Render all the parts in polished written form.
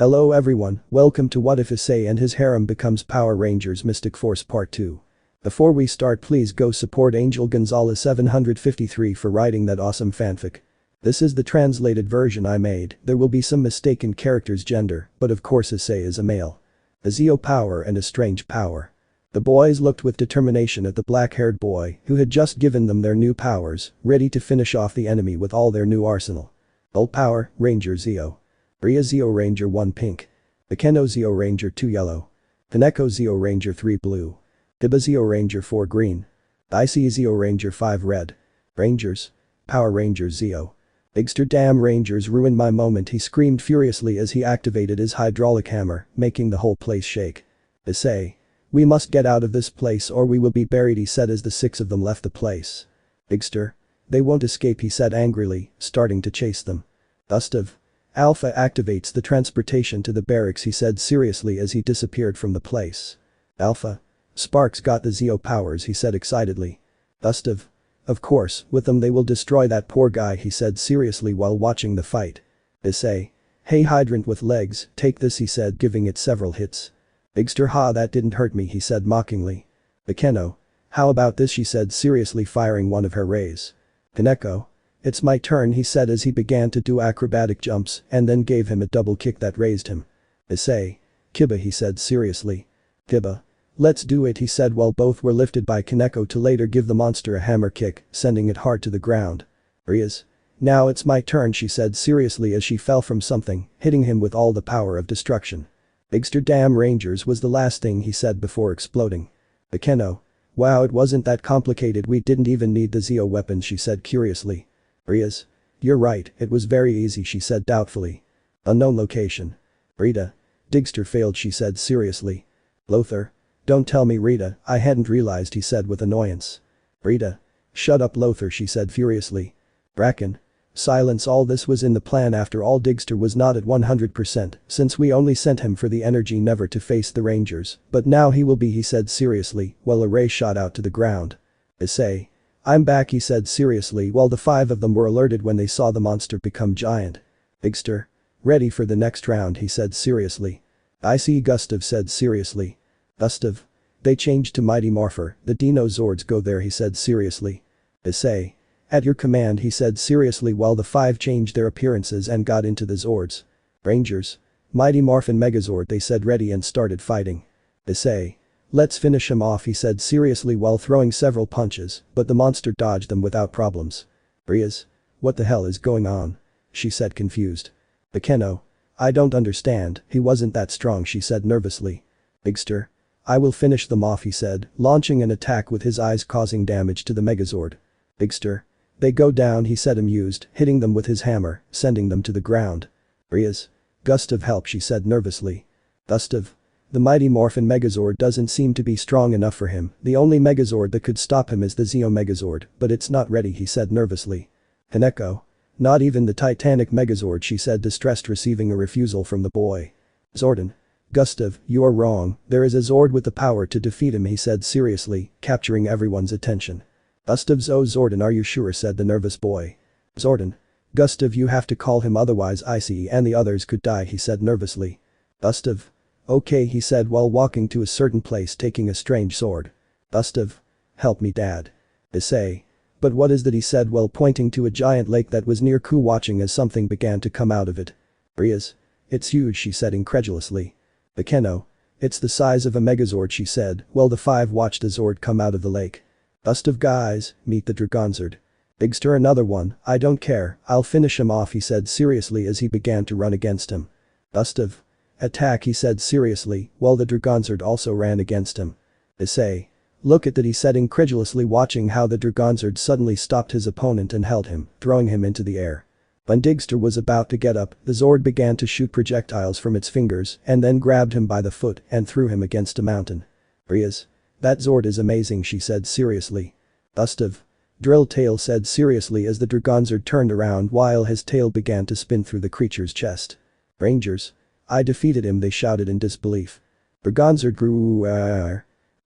Hello everyone, welcome to What If Issei and his harem becomes Power Rangers Mystic Force Part 2. Before we start, please go support Angel Gonzalez 753 for writing that awesome fanfic. This is the translated version I made. There will be some mistaken characters' gender, but of course Issei is a male. A Zeo power and a strange power. The boys looked with determination at the black-haired boy who had just given them their new powers, ready to finish off the enemy with all their new arsenal. Old power, Ranger Zeo. Rias Zeo Ranger 1 pink. Akeno Zeo Ranger 2 yellow. Kaneko Zeo Ranger 3 blue. Tiba Zeo Ranger 4 green. Issei Zeo Ranger 5 red. Rangers. Power Rangers Zeo. Bigster damn Rangers ruined my moment, he screamed furiously as he activated his hydraulic hammer, making the whole place shake. Issei. We must get out of this place or we will be buried, he said as the 6 of them left the place. Bigster. They won't escape, he said angrily, starting to chase them. Gustav. Alpha activates the transportation to the barracks, he said seriously as he disappeared from the place. Alpha. Sparks got the Zeo powers, he said excitedly. Gustav. Of course, with them they will destroy that poor guy, he said seriously while watching the fight. Issei. Hey hydrant with legs, take this, he said giving it several hits. Bigster, ha, that didn't hurt me, he said mockingly. Akeno. How about this, she said seriously firing one of her rays. Kaneko. It's my turn, he said as he began to do acrobatic jumps and then gave him a double kick that raised him. Issei. Kiba, he said seriously. Kiba. Let's do it, he said while both were lifted by Kaneko to later give the monster a hammer kick, sending it hard to the ground. Rias. Now it's my turn, she said seriously as she fell from something, hitting him with all the power of destruction. Bigster damn Rangers was the last thing he said before exploding. Akeno. Wow, it wasn't that complicated, we didn't even need the Zeo weapons, she said curiously. Rias. You're right, it was very easy, she said doubtfully. Unknown location. Rita. Digster failed, she said seriously. Lothar. Don't tell me, Rita, I hadn't realized, he said with annoyance. Rita. Shut up, Lothar, she said furiously. Bracken. Silence, all this was in the plan. After all, Digster was not at 100% since we only sent him for the energy never to face the Rangers, but now he will be, he said seriously while a ray shot out to the ground. Issei. I'm back, he said seriously while the 5 of them were alerted when they saw the monster become giant. Bigster. Ready for the next round, he said seriously. Issei, Gustav said seriously. Gustav. They changed to Mighty Morpher, the Dino Zords go there, he said seriously. Issei. At your command, he said seriously while the 5 changed their appearances and got into the Zords. Rangers. Mighty Morphin Megazord, they said ready and started fighting. Issei. Let's finish him off, he said seriously while throwing several punches, but the monster dodged them without problems. Rias. What the hell is going on? She said confused. Akeno. I don't understand, he wasn't that strong, she said nervously. Bigster. I will finish them off, he said, launching an attack with his eyes causing damage to the Megazord. Bigster. They go down, he said amused, hitting them with his hammer, sending them to the ground. Rias. Gustav, help, she said nervously. Gustav. The Mighty Morphin Megazord doesn't seem to be strong enough for him, the only Megazord that could stop him is the Zeo Megazord, but it's not ready, he said nervously. Kaneko. Not even the Titanic Megazord, she said distressed, receiving a refusal from the boy. Zordon. Gustav, you are wrong, there is a Zord with the power to defeat him, he said seriously, capturing everyone's attention. Gustav's oh Zordon, are you sure, said the nervous boy. Zordon. Gustav, you have to call him otherwise Issei and the others could die, he said nervously. Gustav. Okay, he said while walking to a certain place taking a strange sword. Gustav. Help me, Dad. Issei. But what is that, he said while pointing to a giant lake that was near Ku, watching as something began to come out of it. Rias. It's huge, she said incredulously. Akeno. It's the size of a Megazord, she said while the 5 watched a Zord come out of the lake. Gustav, guys, meet the Dragonzord. Bigster, another one, I don't care, I'll finish him off, he said seriously as he began to run against him. Gustav. Attack, he said seriously while the Dragonzord also ran against him. Issei. Look at that, he said incredulously watching how the Dragonzord suddenly stopped his opponent and held him, throwing him into the air. When Digster was about to get up, the Zord began to shoot projectiles from its fingers and then grabbed him by the foot and threw him against a mountain. Rias. That Zord is amazing, she said seriously. Gustav. Drill Tail said seriously as the Dragonzord turned around while his tail began to spin through the creature's chest. Rangers. I defeated him, they shouted in disbelief. Dragonzord grew.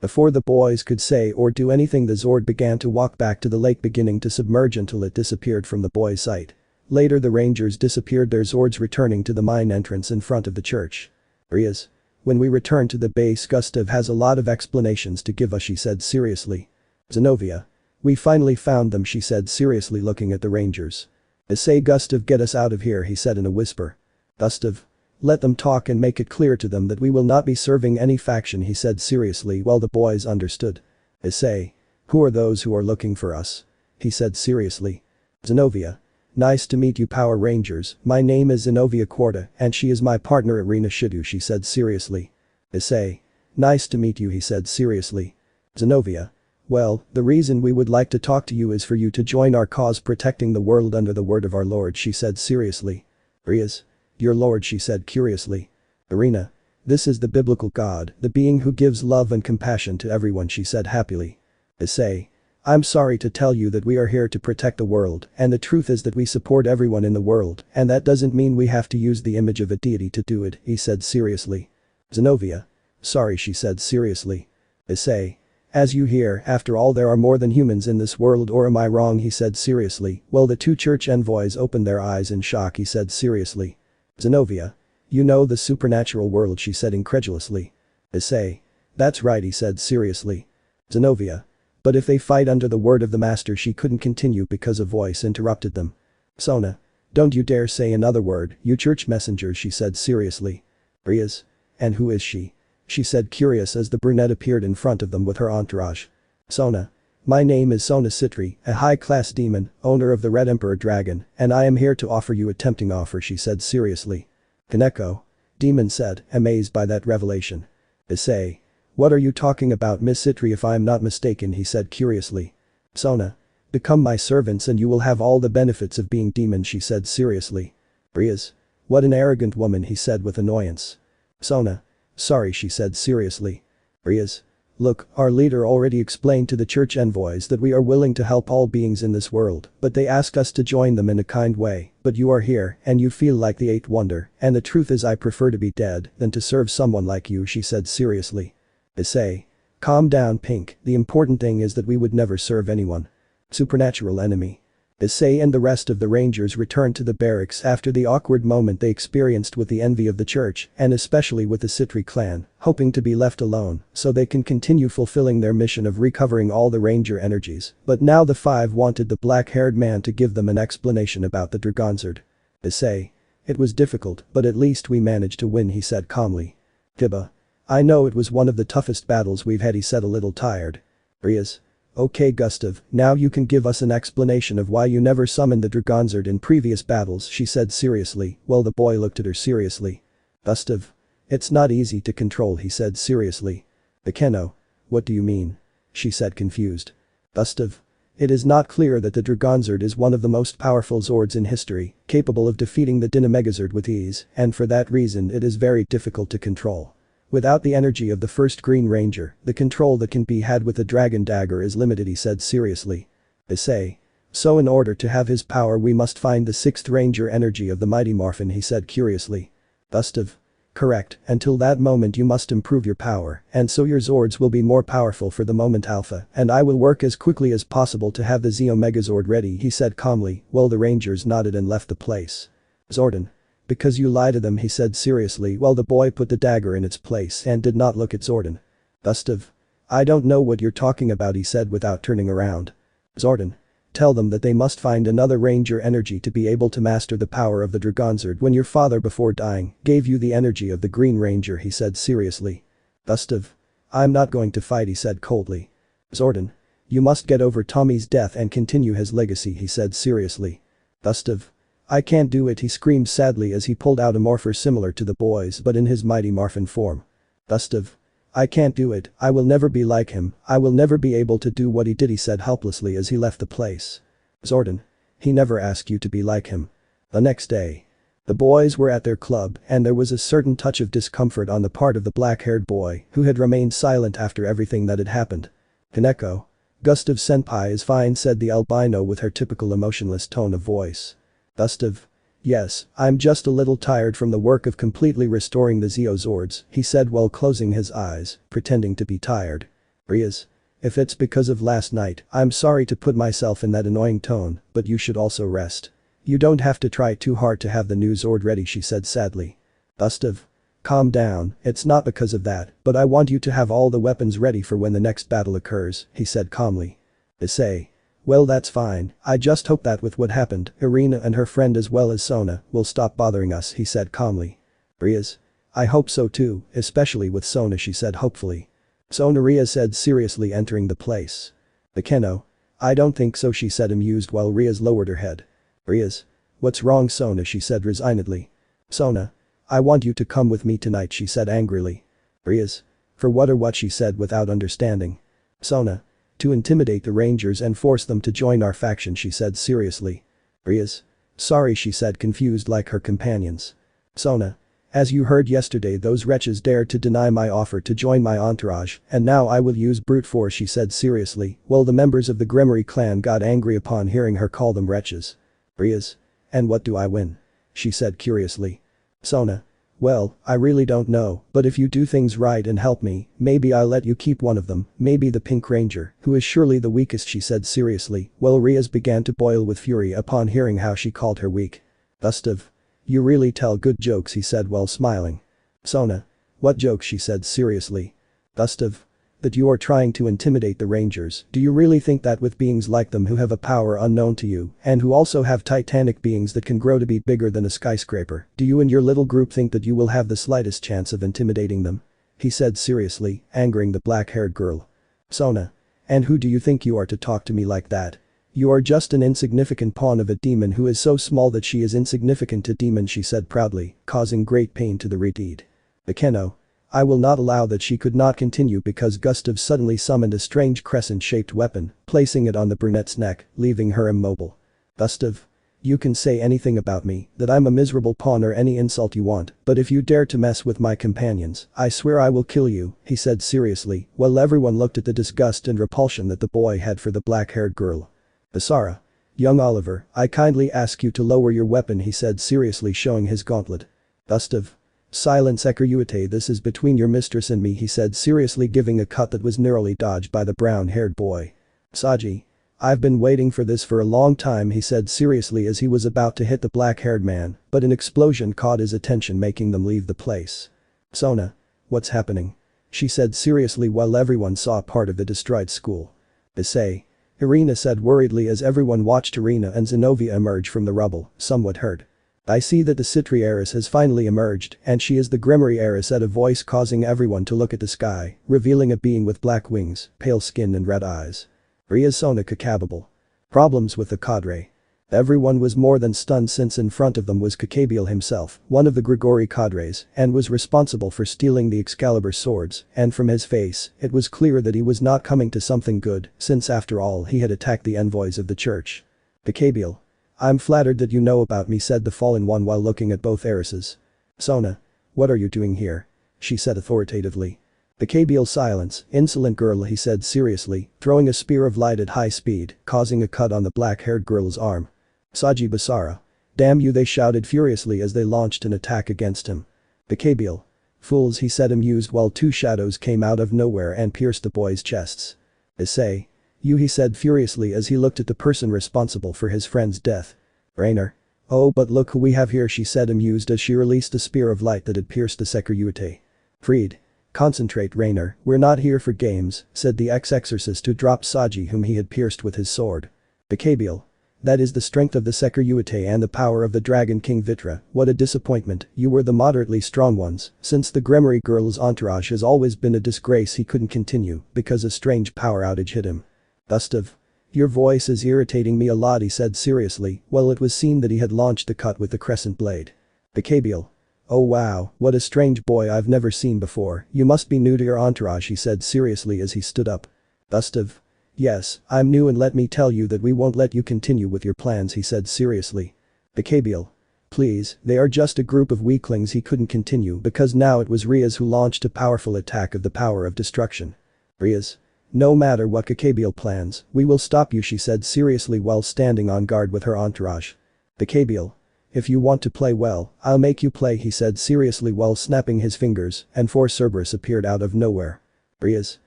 Before the boys could say or do anything, the Zord began to walk back to the lake, beginning to submerge until it disappeared from the boys' sight. Later the rangers disappeared, their Zords returning to the mine entrance in front of the church. Rias. When we return to the base, Gustav has a lot of explanations to give us, she said seriously. Zenobia. We finally found them, she said seriously, looking at the rangers. Issei, Gustav, get us out of here, he said in a whisper. Gustav. Let them talk and make it clear to them that we will not be serving any faction, he said seriously. Well, the boys understood. Issei. Who are those who are looking for us? He said seriously. Zenobia. Nice to meet you, Power Rangers, my name is Zenobia Quarta and she is my partner Irina Shidu, she said seriously. Issei. Nice to meet you, he said seriously. Zenobia. Well, the reason we would like to talk to you is for you to join our cause protecting the world under the word of our Lord, she said seriously. Rias. Your Lord, she said curiously. Irina. This is the biblical God, the being who gives love and compassion to everyone, she said happily. Issei. I'm sorry to tell you that we are here to protect the world, and the truth is that we support everyone in the world, and that doesn't mean we have to use the image of a deity to do it, he said seriously. Zenobia. Sorry, she said seriously. Issei. As you hear, after all, there are more than humans in this world, or am I wrong, he said seriously. Well, the two church envoys opened their eyes in shock, he said seriously. Zenobia. You know the supernatural world, she said incredulously. Issei. That's right, he said seriously. Zenobia. But if they fight under the word of the master, she couldn't continue because a voice interrupted them. Sona. Don't you dare say another word, you church messengers, she said seriously. Rias. And who is she? She said curious as the brunette appeared in front of them with her entourage. Sona. My name is Sona Citri, a high-class demon, owner of the Red Emperor Dragon, and I am here to offer you a tempting offer, she said seriously. Kaneko. Demon said, amazed by that revelation. Issei. What are you talking about, Miss Citri? If I'm not mistaken, he said curiously. Sona. Become my servants and you will have all the benefits of being demon, she said seriously. Rias. What an arrogant woman, he said with annoyance. Sona. Sorry, she said seriously. Rias. Look, our leader already explained to the church envoys that we are willing to help all beings in this world, but they asked us to join them in a kind way, but you are here and you feel like the eighth wonder, and the truth is I prefer to be dead than to serve someone like you, she said seriously. Issei. Calm down, Pink, the important thing is that we would never serve anyone. Supernatural enemy. Issei and the rest of the rangers returned to the barracks after the awkward moment they experienced with the envy of the church and especially with the Citri clan, hoping to be left alone so they can continue fulfilling their mission of recovering all the ranger energies, but now the five wanted the black-haired man to give them an explanation about the Dragonzord. Issei. It was difficult, but at least we managed to win, he said calmly. Tiba. I know it was one of the toughest battles we've had, he said a little tired. Rias. Okay, Gustav, now you can give us an explanation of why you never summoned the Dragonzord in previous battles, she said seriously, while the boy looked at her seriously. Gustav. It's not easy to control, he said seriously. Akeno. What do you mean? She said confused. Gustav. It is not clear that the Dragonzord is one of the most powerful Zords in history, capable of defeating the Dynamegazord with ease, and for that reason it is very difficult to control. Without the energy of the first Green Ranger, the control that can be had with the Dragon Dagger is limited, he said seriously. Issei. So in order to have his power we must find the sixth Ranger energy of the Mighty Morphin, he said curiously. Gustav. Correct, until that moment you must improve your power, and so your Zords will be more powerful for the moment Alpha, and I will work as quickly as possible to have the Zeo Megazord ready, he said calmly, while the Rangers nodded and left the place. Zordon. Because you lie to them, he said seriously while the boy put the dagger in its place and did not look at Zordon. Gustav. I don't know what you're talking about, he said without turning around. Zordon. Tell them that they must find another Ranger energy to be able to master the power of the Dragonzord when your father before dying gave you the energy of the Green Ranger, he said seriously. Gustav. I'm not going to fight, he said coldly. Zordon. You must get over Tommy's death and continue his legacy, he said seriously. Gustav. I can't do it, he screamed sadly as he pulled out a morpher similar to the boys but in his Mighty Morphin form. Gustav. I can't do it, I will never be like him, I will never be able to do what he did, he said helplessly as he left the place. Zordon. He never asked you to be like him. The next day. The boys were at their club and there was a certain touch of discomfort on the part of the black-haired boy who had remained silent after everything that had happened. Kaneko. Gustav senpai is fine, said the albino with her typical emotionless tone of voice. Gustav. Yes, I'm just a little tired from the work of completely restoring the Zeo Zords, he said while closing his eyes, pretending to be tired. Rias. If it's because of last night, I'm sorry to put myself in that annoying tone, but you should also rest. You don't have to try too hard to have the new sword ready, she said sadly. Gustav. Calm down, it's not because of that, but I want you to have all the weapons ready for when the next battle occurs, he said calmly. Issei. Well, that's fine, I just hope that with what happened, Irina and her friend as well as Sona will stop bothering us, he said calmly. Rias. I hope so too, especially with Sona, she said hopefully. Sona, Rias said seriously, entering the place. Bekeno. I don't think so, she said amused while Rias lowered her head. Rias. What's wrong, Sona, she said resignedly. Sona. I want you to come with me tonight, she said angrily. Rias. For what or what, she said without understanding. Sona. To intimidate the Rangers and force them to join our faction, she said seriously. Rias. Sorry, she said confused like her companions. Sona. As you heard yesterday, those wretches dared to deny my offer to join my entourage, and now I will use brute force, she said seriously, while the members of the Gremory clan got angry upon hearing her call them wretches. Rias. And what do I win? She said curiously. Sona. Well, I really don't know, but if you do things right and help me, maybe I'll let you keep one of them, maybe the Pink Ranger, who is surely the weakest, she said seriously, while Rias began to boil with fury upon hearing how she called her weak. Gustav. You really tell good jokes, he said while smiling. Sona. What jokes, she said seriously. Gustav. That you are trying to intimidate the Rangers. Do you really think that with beings like them who have a power unknown to you, and who also have titanic beings that can grow to be bigger than a skyscraper, do you and your little group think that you will have the slightest chance of intimidating them? He said seriously, angering the black-haired girl. Sona. And who do you think you are to talk to me like that? You are just an insignificant pawn of a demon who is so small that she is insignificant to demon, she said proudly, causing great pain to the redeed. Bekeno. I will not allow that, she could not continue because Gustav suddenly summoned a strange crescent-shaped weapon, placing it on the brunette's neck, leaving her immobile. Gustav. You can say anything about me, that I'm a miserable pawn or any insult you want, but if you dare to mess with my companions, I swear I will kill you, he said seriously, while everyone looked at the disgust and repulsion that the boy had for the black-haired girl. Basara. Young Oliver, I kindly ask you to lower your weapon, he said seriously, showing his gauntlet. Gustav. Silence, Hyoudou, this is between your mistress and me, he said seriously, giving a cut that was narrowly dodged by the brown-haired boy. Saji. I've been waiting for this for a long time, he said seriously as he was about to hit the black-haired man, but an explosion caught his attention, making them leave the place. Sona. What's happening? She said seriously while everyone saw part of the destroyed school. Issei. Irina said worriedly as everyone watched Irina and Zenobia emerge from the rubble, somewhat hurt. I see that the Citri heiress has finally emerged, and she is the Gremory heiress, said a voice, causing everyone to look at the sky, revealing a being with black wings, pale skin and red eyes. Rias. Sona Kakabable. Problems with the cadre. Everyone was more than stunned since in front of them was Kakabiel himself, one of the Grigori cadres, and was responsible for stealing the Excalibur swords, and from his face, it was clear that he was not coming to something good, since after all he had attacked the envoys of the church. Kakabiel. I'm flattered that you know about me, said the fallen one while looking at both heiresses. Sona. What are you doing here? She said authoritatively. Kakabiel. Silence, insolent girl, he said seriously, throwing a spear of light at high speed, causing a cut on the black-haired girl's arm. Saji. Basara. Damn you, they shouted furiously as they launched an attack against him. Kakabiel. Fools, he said amused while two shadows came out of nowhere and pierced the boys' chests. Issei. You, he said furiously as he looked at the person responsible for his friend's death. Rainer. Oh, but look who we have here, she said amused as she released a spear of light that had pierced the Hyoudou. Freed. Concentrate, Rainer, we're not here for games, said the ex-exorcist who dropped Saji, whom he had pierced with his sword. Kakabiel. That is the strength of the Hyoudou and the power of the Dragon King Vitra. What a disappointment, you were the moderately strong ones, since the Gremory girl's entourage has always been a disgrace. He couldn't continue because a strange power outage hit him. Gustav. Your voice is irritating me a lot, he said seriously, while it was seen that he had launched the cut with the crescent blade. Kakabiel. Oh wow, what a strange boy I've never seen before, you must be new to your entourage, he said seriously as he stood up. Gustav. Yes, I'm new, and let me tell you that we won't let you continue with your plans, he said seriously. Kakabiel. Please, they are just a group of weaklings. He couldn't continue because now it was Rias who launched a powerful attack of the power of destruction. Rias. No matter what Kakabiel plans, we will stop you, she said seriously while standing on guard with her entourage. Kakabiel. If you want to play well, I'll make you play, he said seriously while snapping his fingers, and four Cerberus appeared out of nowhere. Rias.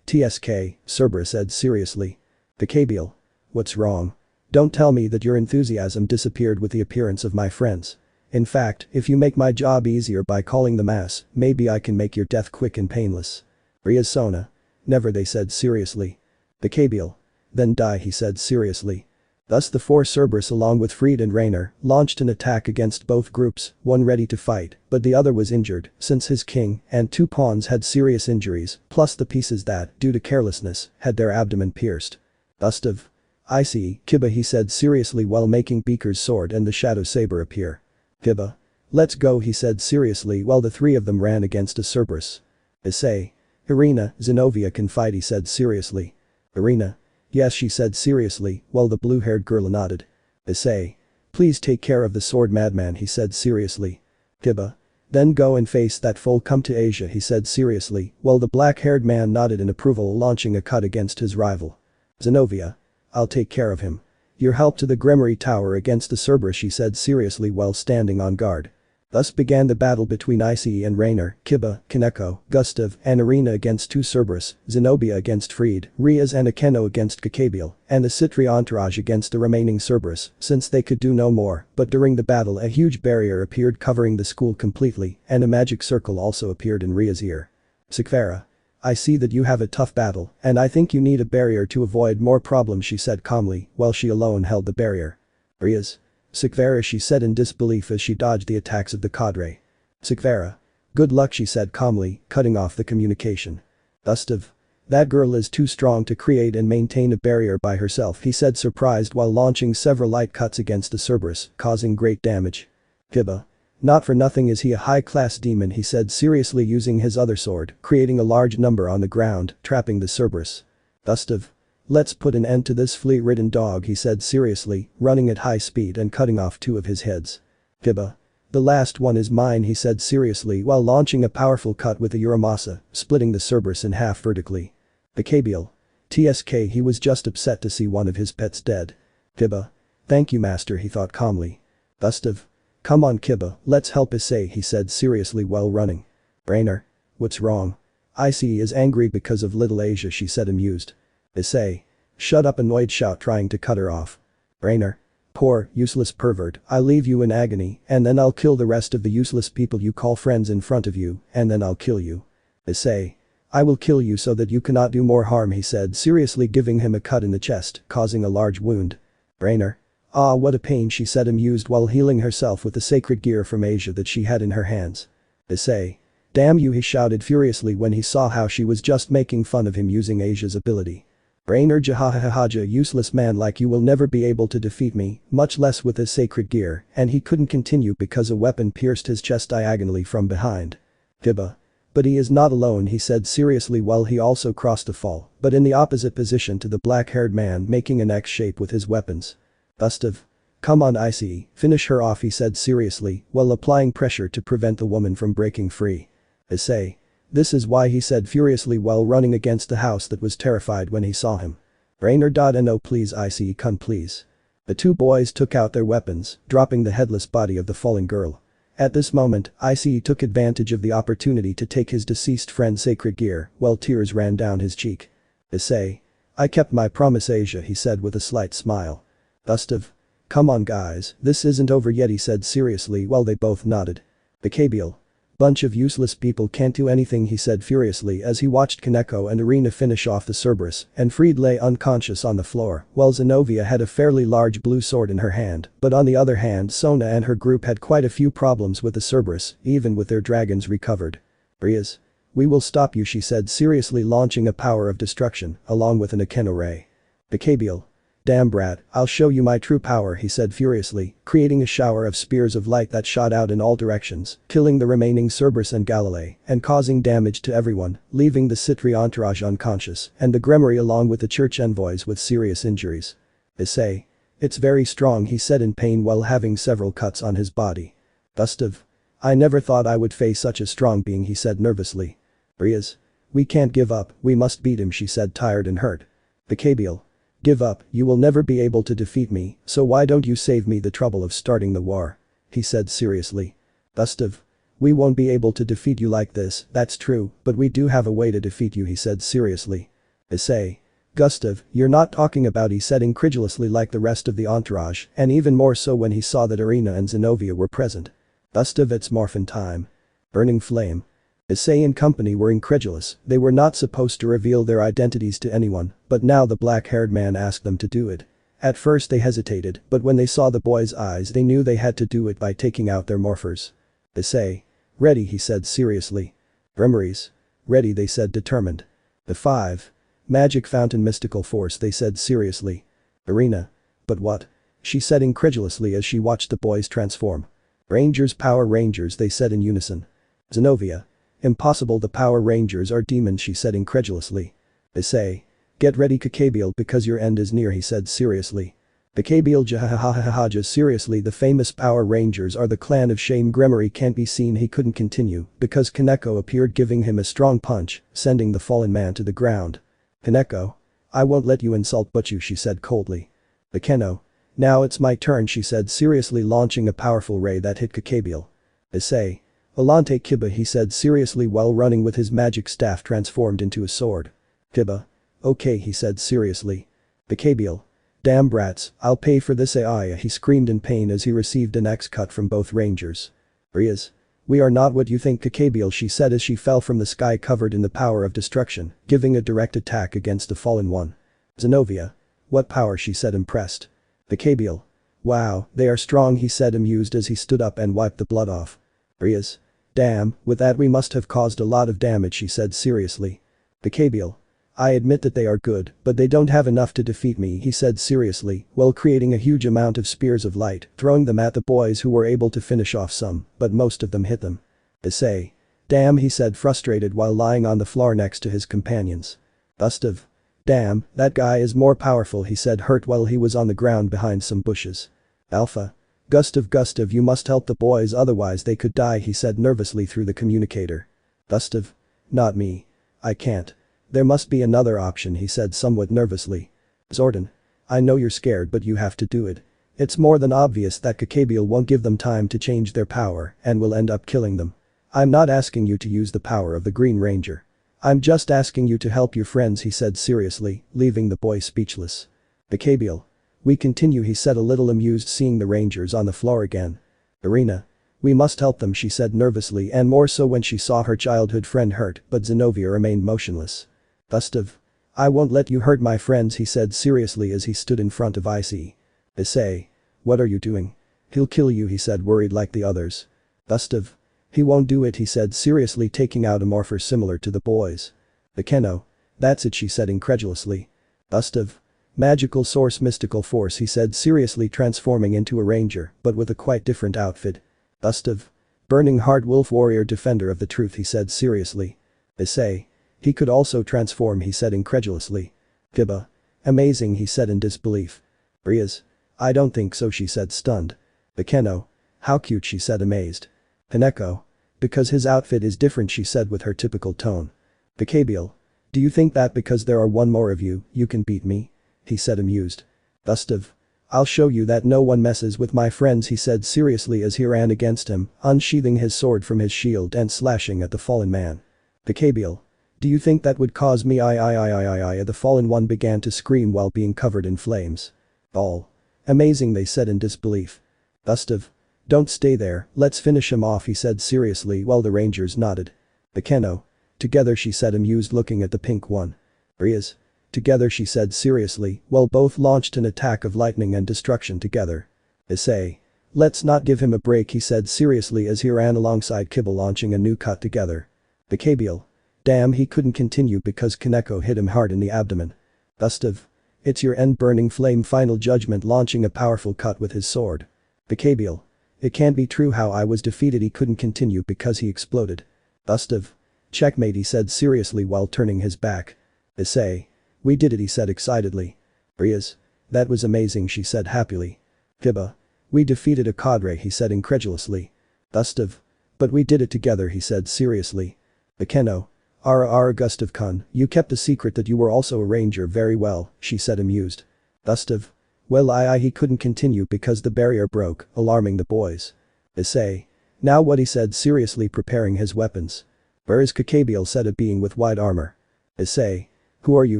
TSK, Cerberus said seriously. Kakabiel. What's wrong? Don't tell me that your enthusiasm disappeared with the appearance of my friends. In fact, if you make my job easier by calling the mass, maybe I can make your death quick and painless. Rias Sona. Never, they said seriously. Bacabiel. Then die, he said seriously. Thus the four Cerberus along with Fried and Rainer launched an attack against both groups, one ready to fight, but the other was injured since his king and two pawns had serious injuries, plus the pieces that, due to carelessness, had their abdomen pierced. Bust of Issei, Kiba, he said seriously while making Beaker's sword and the shadow saber appear. Kiba. Let's go, he said seriously while the three of them ran against a Cerberus. Issei. Irina, Zenobia can fight, he said seriously. Irina. Yes, she said seriously while the blue-haired girl nodded. Issei. Please take care of the sword madman, he said seriously. Kiba. Then go and face that fool, come to Asia, he said seriously while the black-haired man nodded in approval, launching a cut against his rival. Zenobia. I'll take care of him. Your help to the Grimoire Tower against the Cerberus, she said seriously while standing on guard. Thus began the battle between Issei and Rainer, Kiba, Kaneko, Gustav, and Irina against two Cerberus, Zenobia against Fried, Rias and Akeno against Kacabiel, and the Citri entourage against the remaining Cerberus, since they could do no more, but during the battle a huge barrier appeared covering the school completely, and a magic circle also appeared in Ria's ear. Sikvera. I see that you have a tough battle, and I think you need a barrier to avoid more problems, she said calmly, while she alone held the barrier. Rias. Sikvera, she said in disbelief as she dodged the attacks of the cadre. Sikvera. Good luck, she said calmly, cutting off the communication. Gustav. That girl is too strong to create and maintain a barrier by herself, he said surprised while launching several light cuts against the Cerberus, causing great damage. Kiba. Not for nothing is he a high-class demon, he said seriously using his other sword, creating a large number on the ground, trapping the Cerberus. Gustav. Let's put an end to this flea-ridden dog, he said seriously, running at high speed and cutting off two of his heads. Kiba. The last one is mine, he said seriously while launching a powerful cut with the Uramasa, splitting the Cerberus in half vertically. Bacabiel. TSK, he was just upset to see one of his pets dead. Kiba. Thank you, master, he thought calmly. Gustav. Come on, Kiba, let's help Issei, he said seriously while running. Rainer. What's wrong? Issei is angry because of little Asia, she said amused. Issei. Shut up, annoyed shout trying to cut her off. Rainer. Poor, useless pervert, I'll leave you in agony, and then I'll kill the rest of the useless people you call friends in front of you, and then I'll kill you. Issei. I will kill you so that you cannot do more harm, he said seriously giving him a cut in the chest, causing a large wound. Rainer. Ah, what a pain, she said amused while healing herself with the sacred gear from Asia that she had in her hands. Issei. Damn you, he shouted furiously when he saw how she was just making fun of him using Asia's ability. Rainer, jahahahaja, useless man like you will never be able to defeat me, much less with his sacred gear, and he couldn't continue because a weapon pierced his chest diagonally from behind. Kiba. But he is not alone, he said seriously while he also crossed a fall, but in the opposite position to the black-haired man, making an X shape with his weapons. Gustav. Come on, Issei, finish her off, he said seriously while applying pressure to prevent the woman from breaking free. Issei. This is why, he said furiously while running against the house that was terrified when he saw him. Rainer. No, please, Issei, come please. The two boys took out their weapons, dropping the headless body of the fallen girl. At this moment, Issei took advantage of the opportunity to take his deceased friend's sacred gear while tears ran down his cheek. Issei. I kept my promise, Asia, he said with a slight smile. Gustav. Come on guys, this isn't over yet, he said seriously while they both nodded. Bacabiel. Bunch of useless people can't do anything, he said furiously as he watched Kaneko and Irina finish off the Cerberus, and Fried lay unconscious on the floor while Zenobia had a fairly large blue sword in her hand, but on the other hand Sona and her group had quite a few problems with the Cerberus, even with their dragons recovered. Rias. We will stop you, she said seriously launching a power of destruction, along with an Akeno ray. Bacabiel. Damn brat, I'll show you my true power, he said furiously, creating a shower of spears of light that shot out in all directions, killing the remaining Cerberus and Galilei, and causing damage to everyone, leaving the Citri entourage unconscious, and the Grimoire along with the church envoys with serious injuries. Issei. It's very strong, he said in pain while having several cuts on his body. Gustav. I never thought I would face such a strong being, he said nervously. Rias. We can't give up, we must beat him, she said tired and hurt. Bacabiel. Give up, you will never be able to defeat me, so why don't you save me the trouble of starting the war? He said seriously. Gustav. We won't be able to defeat you like this, that's true, but we do have a way to defeat you, he said seriously. Issei. Gustav, you're not talking about, he said incredulously like the rest of the entourage, and even more so when he saw that Irina and Zenobia were present. Gustav, it's morphin time. Burning flame. Issei and company were incredulous, they were not supposed to reveal their identities to anyone, but now the black-haired man asked them to do it. At first they hesitated, but when they saw the boy's eyes they knew they had to do it by taking out their morphers. Issei. Ready, he said seriously. Memories. Ready, they said determined. The 5. Magic fountain mystical force, they said seriously. Irina. But what? She said incredulously as she watched the boys transform. Rangers, Power Rangers, they said in unison. Zenobia. Impossible, the Power Rangers are demons, she said incredulously. Issei. Get ready Kakabiel because your end is near, he said seriously. Kakabiel jahahahaha seriously, the famous Power Rangers are the clan of shame. Gremory can't be seen, he couldn't continue because Kaneko appeared giving him a strong punch, sending the fallen man to the ground. Kaneko. I won't let you insult Butchu, she said coldly. Bakeno. Now it's my turn, she said seriously, launching a powerful ray that hit Kakabiel. Issei. Alante Kiba, he said seriously while running with his magic staff transformed into a sword. Kiba. Okay, he said seriously. Kakabiel. Damn brats, I'll pay for this AI, he screamed in pain as he received an X cut from both rangers. Rias. We are not what you think, Kakabiel, she said as she fell from the sky covered in the power of destruction, giving a direct attack against the fallen one. Zenobia. What power, she said impressed. Kakabiel. Wow, they are strong, he said amused as he stood up and wiped the blood off. Rias. Damn, with that we must have caused a lot of damage, she said seriously. Kakabiel. I admit that they are good, but they don't have enough to defeat me, he said seriously, while creating a huge amount of spears of light, throwing them at the boys who were able to finish off some, but most of them hit them. Issei. Damn, he said frustrated while lying on the floor next to his companions. Gustav. Damn, that guy is more powerful, he said hurt while he was on the ground behind some bushes. Alpha. Gustav, you must help the boys otherwise they could die, he said nervously through the communicator. Gustav. Not me. I can't. There must be another option, he said somewhat nervously. Zordon. I know you're scared but you have to do it. It's more than obvious that Kakabiel won't give them time to change their power and will end up killing them. I'm not asking you to use the power of the Green Ranger. I'm just asking you to help your friends, he said seriously, leaving the boy speechless. Kakabiel. We continue, he said a little amused seeing the rangers on the floor again. Irina. We must help them, she said nervously and more so when she saw her childhood friend hurt, but Zenobia remained motionless. Gustav. I won't let you hurt my friends, he said seriously as he stood in front of Issei. Issei. What are you doing? He'll kill you, he said worried like the others. Gustav. He won't do it, he said seriously taking out a morpher similar to the boys. Bakeno. That's it, she said incredulously. Gustav. Magical source mystical force, he said seriously transforming into a ranger but with a quite different outfit. Gustav. Burning heart wolf warrior defender of the truth, he said seriously. Issei. He could also transform, he said incredulously. Kiba. Amazing, he said in disbelief. Rias. I don't think so, she said stunned. Bakeno. How cute, she said amazed. Kaneko. Because his outfit is different, she said with her typical tone. Kakabiel. Do you think that because there are one more of you, you can beat me? He said amused. Gustav. I'll show you that no one messes with my friends, he said seriously as he ran against him, unsheathing his sword from his shield and slashing at the fallen man. Kakabiel. Do you think that would cause me I? The fallen one began to scream while being covered in flames. All. Amazing, they said in disbelief. Gustav. Don't stay there, let's finish him off, he said seriously while the rangers nodded. Bakeno. Together, she said amused looking at the pink one. Rias. Together, she said seriously while both launched an attack of lightning and destruction together. Issei. Let's not give him a break, he said seriously as he ran alongside Kibble launching a new cut together. Kakabiel. Damn, he couldn't continue because Kaneko hit him hard in the abdomen. Gustav. It's your end, burning flame final judgment launching a powerful cut with his sword. Kakabiel. It can't be true how I was defeated, he couldn't continue because he exploded. Gustav. Checkmate, he said seriously while turning his back. Issei. We did it, he said excitedly. Rias. That was amazing, she said happily. Kiba. We defeated a cadre, he said incredulously. Gustav. But we did it together, he said seriously. Bakeno. Ara Gustav-kun, you kept the secret that you were also a ranger very well, she said amused. Gustav. Well he couldn't continue because the barrier broke, alarming the boys. Issei. Now what, he said seriously preparing his weapons. Where is Kakabiel, said a being with white armor. Issei. Who are you,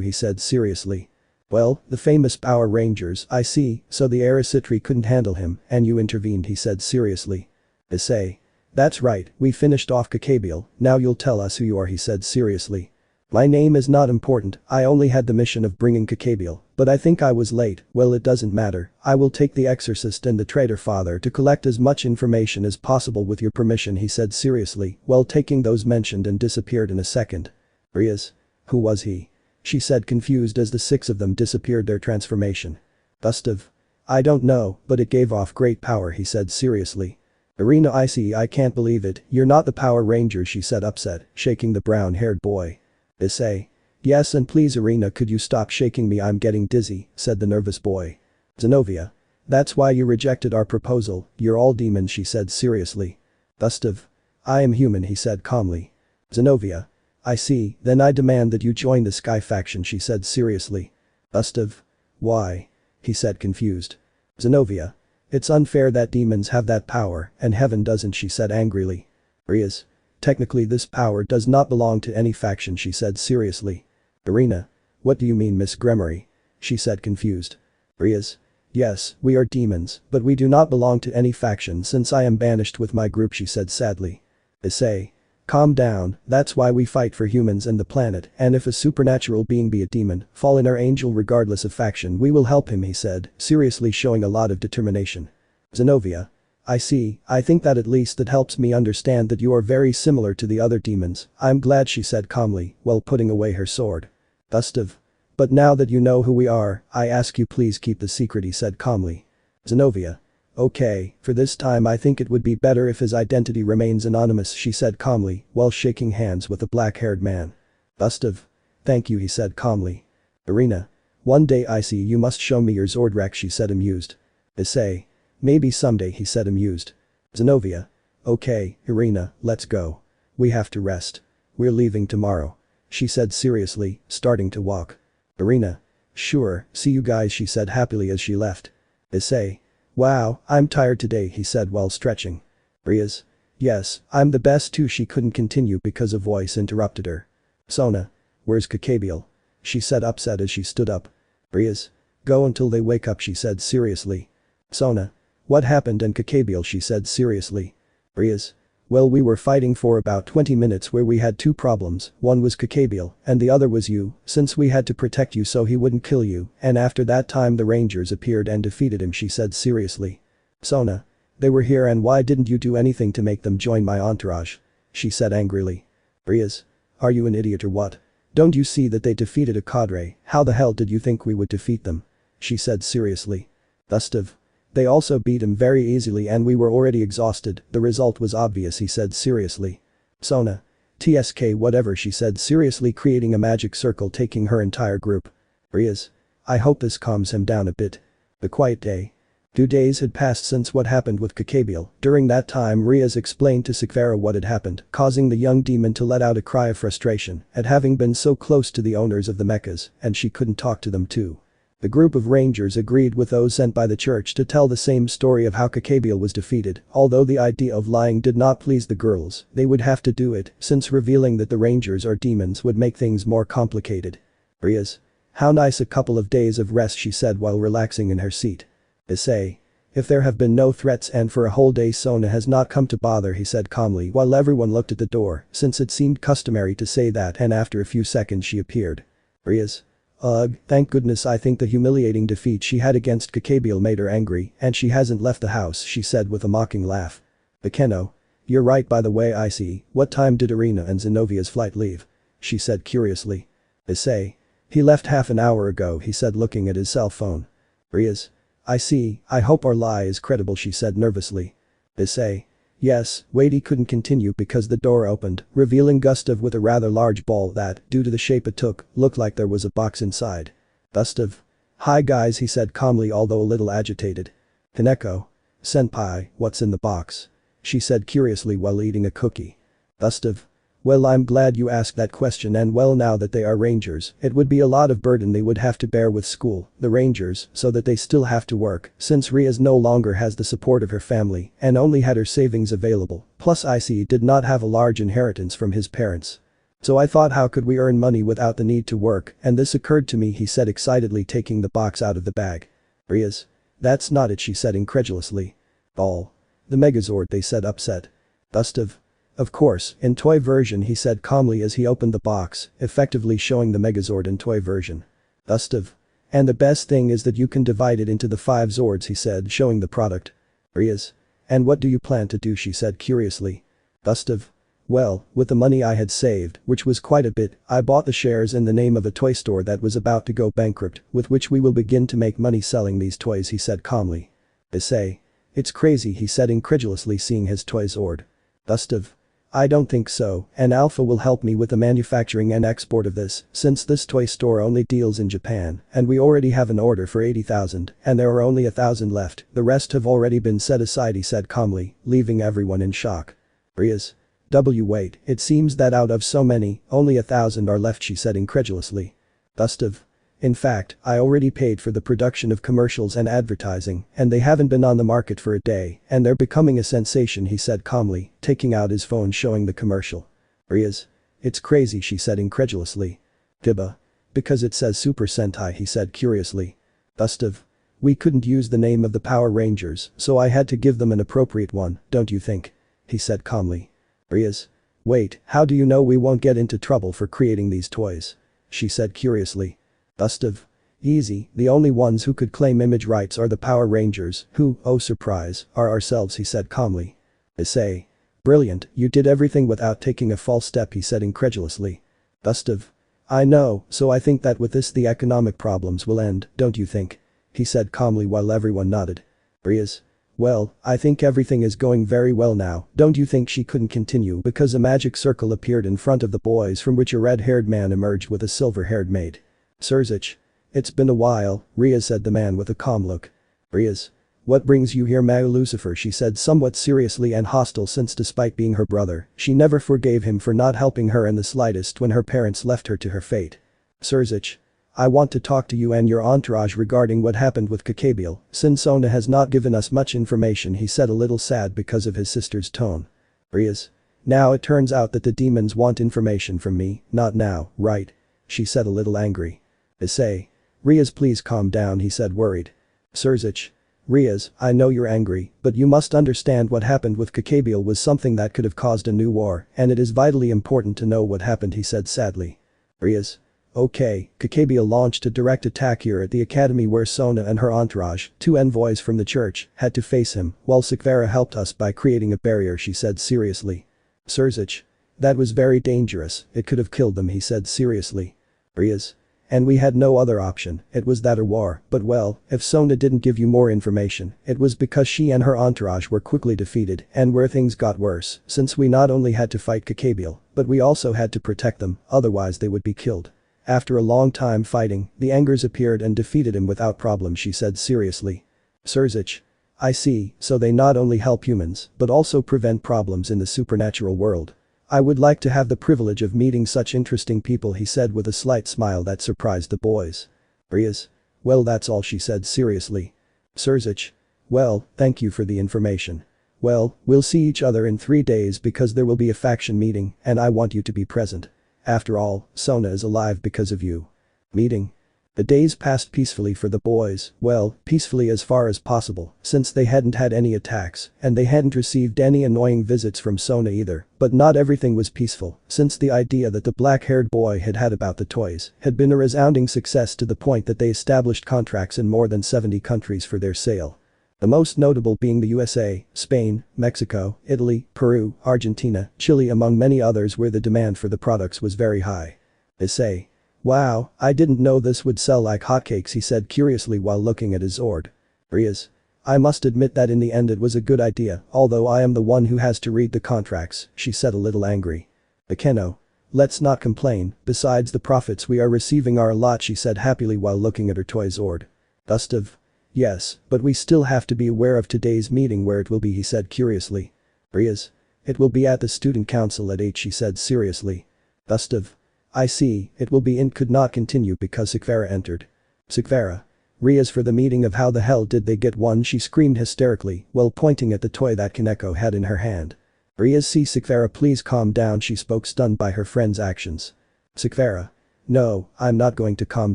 he said seriously. Well, the famous Power Rangers, I see, so the Aerositri couldn't handle him, and you intervened, he said seriously. Issei. That's right, we finished off Kakabiel, now you'll tell us who you are, he said seriously. My name is not important, I only had the mission of bringing Kakabiel, but I think I was late, well it doesn't matter, I will take the Exorcist and the Traitor Father to collect as much information as possible with your permission, he said seriously, while taking those mentioned and disappeared in a second. Rias? Who was he? She said confused as the 6 of them disappeared their transformation. Gustav? I don't know, but it gave off great power, he said seriously. Irina Issei, I can't believe it, you're not the Power Rangers, she said upset, shaking the brown-haired boy. Issei. Yes, and please Irina, could you stop shaking me, I'm getting dizzy, said the nervous boy. Zenobia. That's why you rejected our proposal, you're all demons, she said seriously. Gustav. I am human, he said calmly. Zenobia. I see, then I demand that you join the Sky faction, she said seriously. Gustav. Why? He said confused. Zenobia. It's unfair that demons have that power and heaven doesn't, she said angrily. Rias. Technically this power does not belong to any faction, she said seriously. Irina. What do you mean, Miss Gremory? She said confused. Rias. Yes, we are demons, but we do not belong to any faction since I am banished with my group, she said sadly. Issei. Calm down, that's why we fight for humans and the planet, and if a supernatural being be a demon, fallen or angel regardless of faction, we will help him, he said, seriously showing a lot of determination. Zenobia. I see, I think that at least that helps me understand that you are very similar to the other demons, I'm glad, she said calmly, while putting away her sword. Gustav. But now that you know who we are, I ask you please keep the secret, he said calmly. Zenobia. Okay, for this time I think it would be better if his identity remains anonymous, she said calmly, while shaking hands with the black-haired man. Gustav. Thank you, he said calmly. Irina. One day Issei, you must show me your Zordrak, she said amused. Issei. Maybe someday, he said amused. Zenobia. Okay, Irina, let's go. We have to rest. We're leaving tomorrow. She said seriously, starting to walk. Irina. Sure, see you guys, she said happily as she left. Issei. Wow, I'm tired today, he said while stretching. Rias. Yes, I'm the best too, she couldn't continue because a voice interrupted her. Sona. Where's Kakabiel? She said upset as she stood up. Rias. Go until they wake up, she said seriously. Sona. What happened and Kakabiel, she said seriously. Rias. Well, we were fighting for about 20 minutes where we had 2 problems, one was Kakabiel and the other was you, since we had to protect you so he wouldn't kill you, and after that time the Rangers appeared and defeated him, she said seriously. Sona. They were here and why didn't you do anything to make them join my entourage? She said angrily. Rias. Are you an idiot or what? Don't you see that they defeated a cadre, how the hell did you think we would defeat them? She said seriously. Gustav. They also beat him very easily and we were already exhausted, the result was obvious, he said seriously. Sona. TSK whatever, she said seriously, creating a magic circle taking her entire group. Rias. I hope this calms him down a bit. A quiet day. 2 days had passed since what happened with Kakabiel. During that time Rias explained to Sakvara what had happened, causing the young demon to let out a cry of frustration at having been so close to the owners of the mechas, and she couldn't talk to them too. The group of rangers agreed with those sent by the church to tell the same story of how Kakabiel was defeated, although the idea of lying did not please the girls, they would have to do it since revealing that the rangers are demons would make things more complicated. Rias. How nice a couple of days of rest, she said while relaxing in her seat. Issei. If there have been no threats and for a whole day Sona has not come to bother, he said calmly while everyone looked at the door since it seemed customary to say that, and after a few seconds she appeared. Rias. Ugh, thank goodness, I think the humiliating defeat she had against Kakabiel made her angry and she hasn't left the house, she said with a mocking laugh. Bekeno. You're right, by the way Issei, what time did Irina and Zenovia's flight leave? She said curiously. Issei. He left half an hour ago, he said looking at his cell phone. Rias. I see, I hope our lie is credible, she said nervously. Issei. Yes, wait, he couldn't continue because the door opened, revealing Gustav with a rather large ball that, due to the shape it took, looked like there was a box inside. Gustav. Hi guys, he said calmly although a little agitated. Kaneko. Senpai, what's in the box? She said curiously while eating a cookie. Gustav. Well, I'm glad you asked that question, and well, now that they are rangers, it would be a lot of burden they would have to bear with school, the rangers, so that they still have to work, since Rias no longer has the support of her family and only had her savings available, plus Issei did not have a large inheritance from his parents. So I thought how could we earn money without the need to work, and this occurred to me, he said excitedly, taking the box out of the bag. Rias. That's not it, she said incredulously. Ball. The Megazord, they said, upset. Bust of course, in toy version, he said calmly as he opened the box, effectively showing the Megazord in toy version. Bust of. And the best thing is that you can divide it into the 5 Zords, he said, showing the product. Rias. And what do you plan to do, she said curiously. Bust of. Well, with the money I had saved, which was quite a bit, I bought the shares in the name of a toy store that was about to go bankrupt, with which we will begin to make money selling these toys, he said calmly. Issei. It's crazy, he said incredulously, seeing his toy Zord. Bust of. I don't think so, and Alpha will help me with the manufacturing and export of this, since this toy store only deals in Japan, and we already have an order for 80,000, and there are only 1,000 left, the rest have already been set aside, he said calmly, leaving everyone in shock. Rias. Wait, it seems that out of so many, only 1,000 are left, she said incredulously. Bust of. In fact, I already paid for the production of commercials and advertising, and they haven't been on the market for a day, and they're becoming a sensation, he said calmly, taking out his phone showing the commercial. Rias. It's crazy, she said incredulously. Dibba. Because it says Super Sentai, he said curiously. Bust of. We couldn't use the name of the Power Rangers, so I had to give them an appropriate one, don't you think? He said calmly. Rias. Wait, how do you know we won't get into trouble for creating these toys? She said curiously. Bust of. Easy, the only ones who could claim image rights are the Power Rangers, who, oh surprise, are ourselves, he said calmly. Issei. Brilliant, you did everything without taking a false step, he said incredulously. Bust of. I know, so I think that with this the economic problems will end, don't you think? He said calmly while everyone nodded. Rias. Well, I think everything is going very well now, don't you think? She couldn't continue because a magic circle appeared in front of the boys from which a red-haired man emerged with a silver-haired maid. Sirzich. It's been a while, Rias, said the man with a calm look. Rias. What brings you here, Mao Lucifer, she said somewhat seriously and hostile, since despite being her brother, she never forgave him for not helping her in the slightest when her parents left her to her fate. Sirzich. I want to talk to you and your entourage regarding what happened with Kakabiel, since Sona has not given us much information, he said, a little sad because of his sister's tone. Rias. Now it turns out that the demons want information from me, not now, right? She said a little angry. Issei. Rias, please calm down, he said worried. Sirzich. Rias, I know you're angry, but you must understand what happened with Kakabiel was something that could have caused a new war, and it is vitally important to know what happened, he said sadly. Rias. Okay, Kakabiel launched a direct attack here at the academy where Sona and her entourage, 2 envoys from the church, had to face him, while Sikvera helped us by creating a barrier, she said seriously. Sirzich. That was very dangerous, it could have killed them, he said seriously. Rias. And we had no other option, it was that or war, but well, if Sona didn't give you more information, it was because she and her entourage were quickly defeated, and where things got worse, since we not only had to fight Kakabiel, but we also had to protect them, otherwise they would be killed. After a long time fighting, the Angers appeared and defeated him without problem, she said seriously. Sirzich. I see, so they not only help humans, but also prevent problems in the supernatural world. I would like to have the privilege of meeting such interesting people, he said with a slight smile that surprised the boys. Rias. Well, that's all, she said seriously. Sirzich. Well, thank you for the information. Well, we'll see each other in 3 days because there will be a faction meeting and I want you to be present. After all, Sona is alive because of you. Meeting. The days passed peacefully for the boys, well, peacefully as far as possible, since they hadn't had any attacks, and they hadn't received any annoying visits from Sona either, but not everything was peaceful, since the idea that the black-haired boy had had about the toys had been a resounding success to the point that they established contracts in more than 70 countries for their sale. The most notable being the USA, Spain, Mexico, Italy, Peru, Argentina, Chile, among many others where the demand for the products was very high. Issei. Wow, I didn't know this would sell like hotcakes, he said curiously while looking at his Zord. Rias. I must admit that in the end it was a good idea, although I am the one who has to read the contracts, she said a little angry. Bekeno. Let's not complain, besides the profits we are receiving are a lot, she said happily while looking at her toy Zord. Gustav. Yes, but we still have to be aware of today's meeting, where it will be, he said curiously. Rias. It will be at the student council at 8, she said seriously. Gustav. I see, it will be in could not continue because Sikvera entered. Sikvera. Rias, for the meeting of how the hell did they get one, she screamed hysterically while pointing at the toy that Kaneko had in her hand. Rias, see Sakvara, please calm down, she spoke, stunned by her friend's actions. Sakvara. No, I'm not going to calm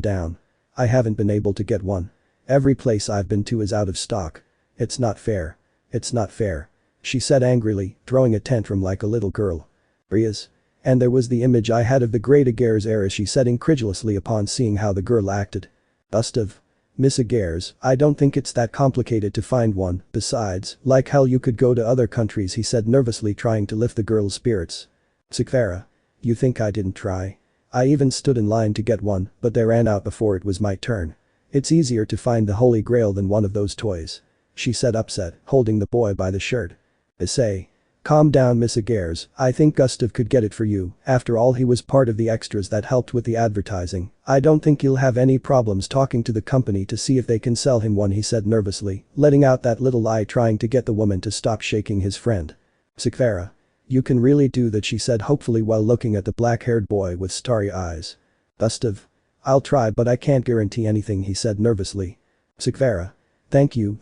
down. I haven't been able to get one. Every place I've been to is out of stock. It's not fair. It's not fair. She said angrily, throwing a tantrum like a little girl. Rias. And there was the image I had of the great Aguirre's heiress, she said incredulously upon seeing how the girl acted. Gustav. Miss Aguirre's, I don't think it's that complicated to find one, besides, like hell you could go to other countries, he said nervously, trying to lift the girl's spirits. Sakvara. You think I didn't try? I even stood in line to get one, but they ran out before it was my turn. It's easier to find the Holy Grail than one of those toys. She said, upset, holding the boy by the shirt. Issei. Calm down, Miss Aguirre's, I think Gustav could get it for you, after all he was part of the extras that helped with the advertising. I don't think you'll have any problems talking to the company to see if they can sell him one, he said nervously, letting out that little lie, trying to get the woman to stop shaking his friend. Sakvara. You can really do that, she said hopefully while looking at the black-haired boy with starry eyes. Gustav. I'll try, but I can't guarantee anything, he said nervously. Sakvara. Thank you